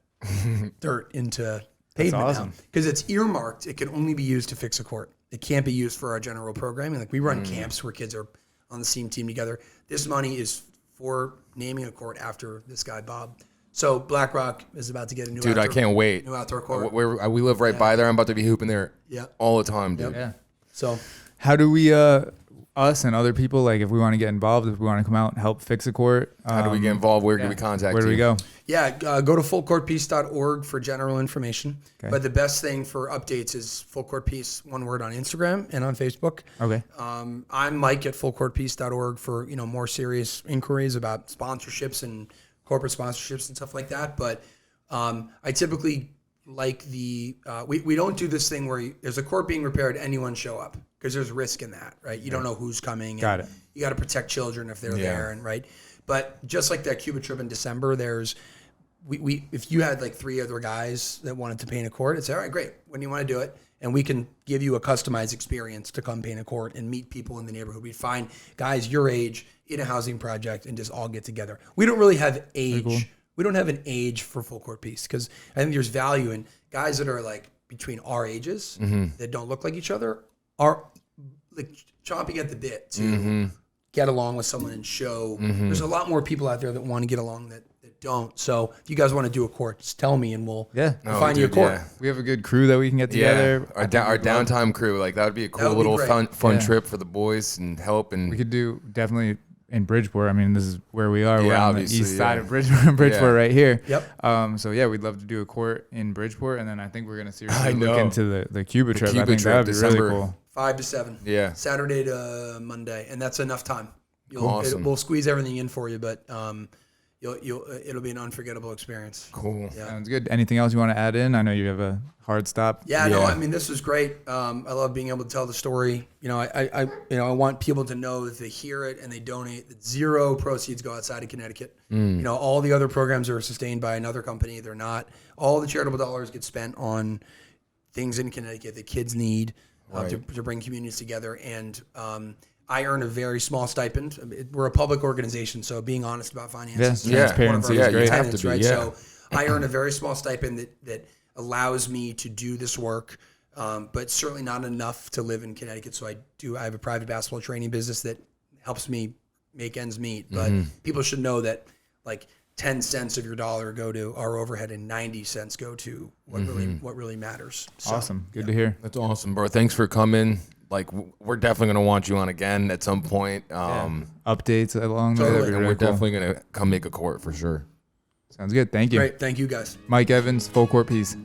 dirt into pavement now. Because it's earmarked. It can only be used to fix a court. It can't be used for our general programming. Like, we run camps where kids are on the same team together. This money is for naming a court after this guy, Bob. So Blackrock is about to get a new
I can't wait.
New outdoor court.
We live right by there. I'm about to be hooping there all the time, dude.
Yep.
Yeah.
So
how do we, us and other people, like if we want to get involved, if we want to come out and help fix a court,
how do we get involved? Where do we contact you?
Where do we go?
Yeah, go to fullcourtpeace.org for general information.
Okay.
But the best thing for updates is Full Court Peace, one word, on Instagram and on Facebook.
Okay.
I'm Mike at fullcourtpeace.org for more serious inquiries about sponsorships and corporate sponsorships and stuff like that. But I typically like we don't do this thing where there's a court being repaired, anyone show up, because there's risk in that, right? You don't know who's coming.
Got it.
You got to protect children if they're there, and right. But just like that Cuba trip in December, there's if you had like 3 other guys that wanted to paint a court, it's all right, great. When do you want to do it? and we can give you a customized experience to come paint a court and meet people in the neighborhood. We find guys your age in a housing project and just all get together. We don't really have age.
Cool.
We don't have an age for full court piece because I think there's value in guys that are like between our ages that don't look like each other are like chomping at the bit to get along with someone and show. There's a lot more people out there that want to get along that don't. So if you guys want to do a court, just tell me and we'll find you a court.
Yeah.
We have a good crew that we can get together.
Our downtime crew, like that would be a cool
would be
little
great.
fun trip for the boys and help. And
We could do definitely in Bridgeport. I mean, this is where we are.
Yeah,
We're on the
obviously,
east side
yeah.
of Bridgeport right here.
Yep.
So yeah, we'd love to do a court in Bridgeport, and then I think we're gonna seriously look
know.
into the Cuba trip. I
Cuba
think
trip,
that would be
December.
really cool.
5 to 7.
Yeah.
Saturday to Monday, and that's enough time.
Awesome.
We'll squeeze everything in for you, but it'll be an unforgettable experience.
Cool.
Yeah.
Sounds good. Anything else you want to add in? I know you have a hard stop.
Yeah, no,
Yeah.
I mean this was great. I love being able to tell the story. I want people to know that they hear it and they donate. That zero proceeds go outside of Connecticut. All the other programs are sustained by another company. They're not. All the charitable dollars get spent on things in Connecticut that kids need to bring communities together. And I earn a very small stipend. We're a public organization, so being honest about finances.
Yeah, transparency
is
is
great.
great.
You have to be,
right?
yeah.
So I earn a very small stipend that allows me to do this work, but certainly not enough to live in Connecticut. So I have a private basketball training business that helps me make ends meet. But people should know that like 10 cents of your dollar go to our overhead and 90 cents go to what really matters. So,
Awesome. Good to hear.
That's awesome, bro. Thanks for coming. Like we're definitely gonna want you on again at some point.
Updates along the way.
Totally.
That'd be
And
really
we're
cool.
definitely gonna come make a court for sure.
Sounds good. Thank you.
Great. Thank you guys.
Mike Evans, Full Court Peace.